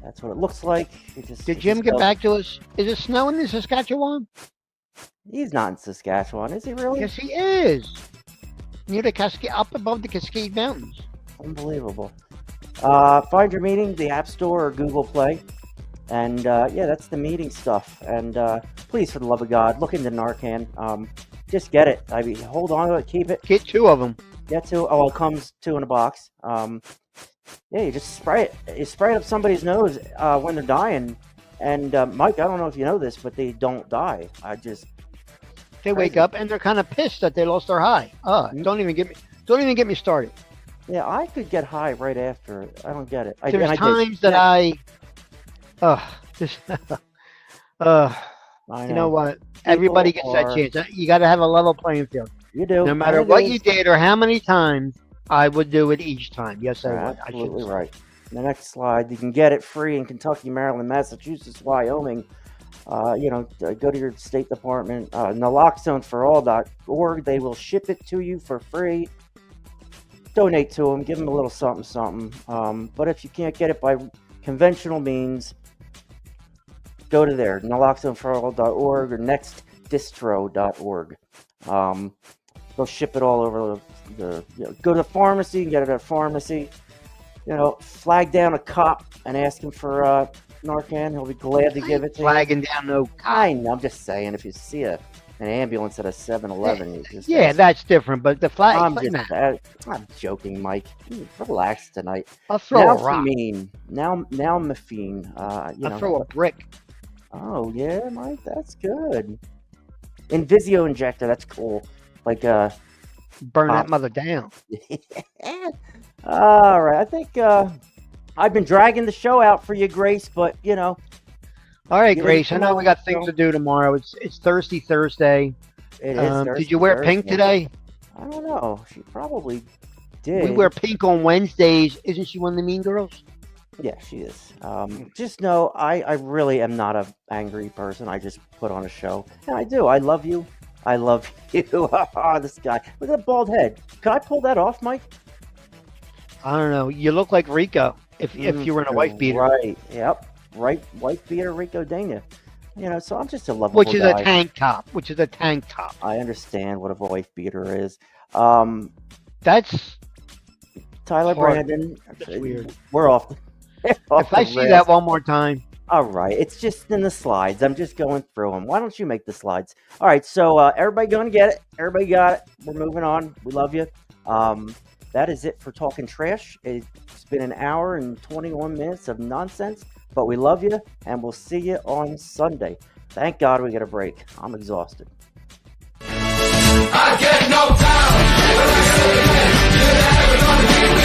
That's what it looks like.
Did Jim get back to us? Is it snowing in Saskatchewan?
He's not in Saskatchewan, is he really?
Yes, he is. Near the Cascade, up above the Cascade Mountains.
Unbelievable. Find your meeting, the App Store or Google Play. And yeah, that's the meeting stuff. And please, for the love of God, look into Narcan. Just get it. I mean, hold on to it, keep it.
Get 2 of them.
Get to. Oh, it comes 2 in a box. Yeah, you just spray it. You spray it up somebody's nose when they're dying. And Mike, I don't know if you know this, but they don't die.
They wake
Crazy.
up and they're kind of pissed that they lost their high. Don't even get me started.
Yeah, I could get high right after. I don't get it.
There's
I
times
did.
that I
I
you know what? Everybody gets that
are-
chance. You got to have a level playing field.
You do.
No matter
And it
what
is.
you did or how many times, I would do it each time. Yes, I
You're
would.
absolutely right. The next slide, you can get it free in Kentucky, Maryland, Massachusetts, Wyoming. Go to your state department, naloxoneforall.org. They will ship it to you for free. Donate to them, give them a little something. But if you can't get it by conventional means, go to there, naloxoneforall.org or nextdistro.org. They'll ship it all over go to the pharmacy and get it at a pharmacy. flag down a cop and ask him for Narcan, he'll be glad to give it to you.
Flagging down no cop.
I know, I'm just saying, if you see an ambulance at a 7-Eleven, you just
Yeah,
ask.
that's different. But the flag.
I'm joking, Mike. Relax tonight.
I'll throw
Now
a rock.
Now Mafine.
I'll throw a brick.
Oh yeah, Mike, that's good. Invisio injector, that's cool. Like
Burn that mother down.
All right, I think I've been dragging the show out for you, Grace, but
All right,
You
Grace. I
ready to
know
come
we got
on,
things
Phil?
to do tomorrow. It's Thirsty Thursday.
it is.
Did you wear pink today?
I don't know. She probably did.
We wear pink on Wednesdays. Isn't she one of the mean girls?
Yeah, she is. Just know I really am not an angry person. I just put on a show. And I do. I love you. I love you. This guy. Look at that bald head. Can I pull that off, Mike?
I don't know. You look like Rico if you were in a wife beater.
Right. Yep. Right. Wife beater Rico Dana. So I'm just a lovable
Which is
guy.
a tank top.
I understand what a wife beater is.
That's
Tyler
hard.
Brandon.
That's weird.
We're off.
If I see that one more time.
All right, it's just in the slides. I'm just going through them. Why don't you make the slides? All right, so everybody going to get it. Everybody got it. We're moving on. We love you. That is it for Talking Trash. It's been an hour and 21 minutes of nonsense, but we love you, and we'll see you on Sunday. Thank God we get a break. I'm exhausted.
I get no time.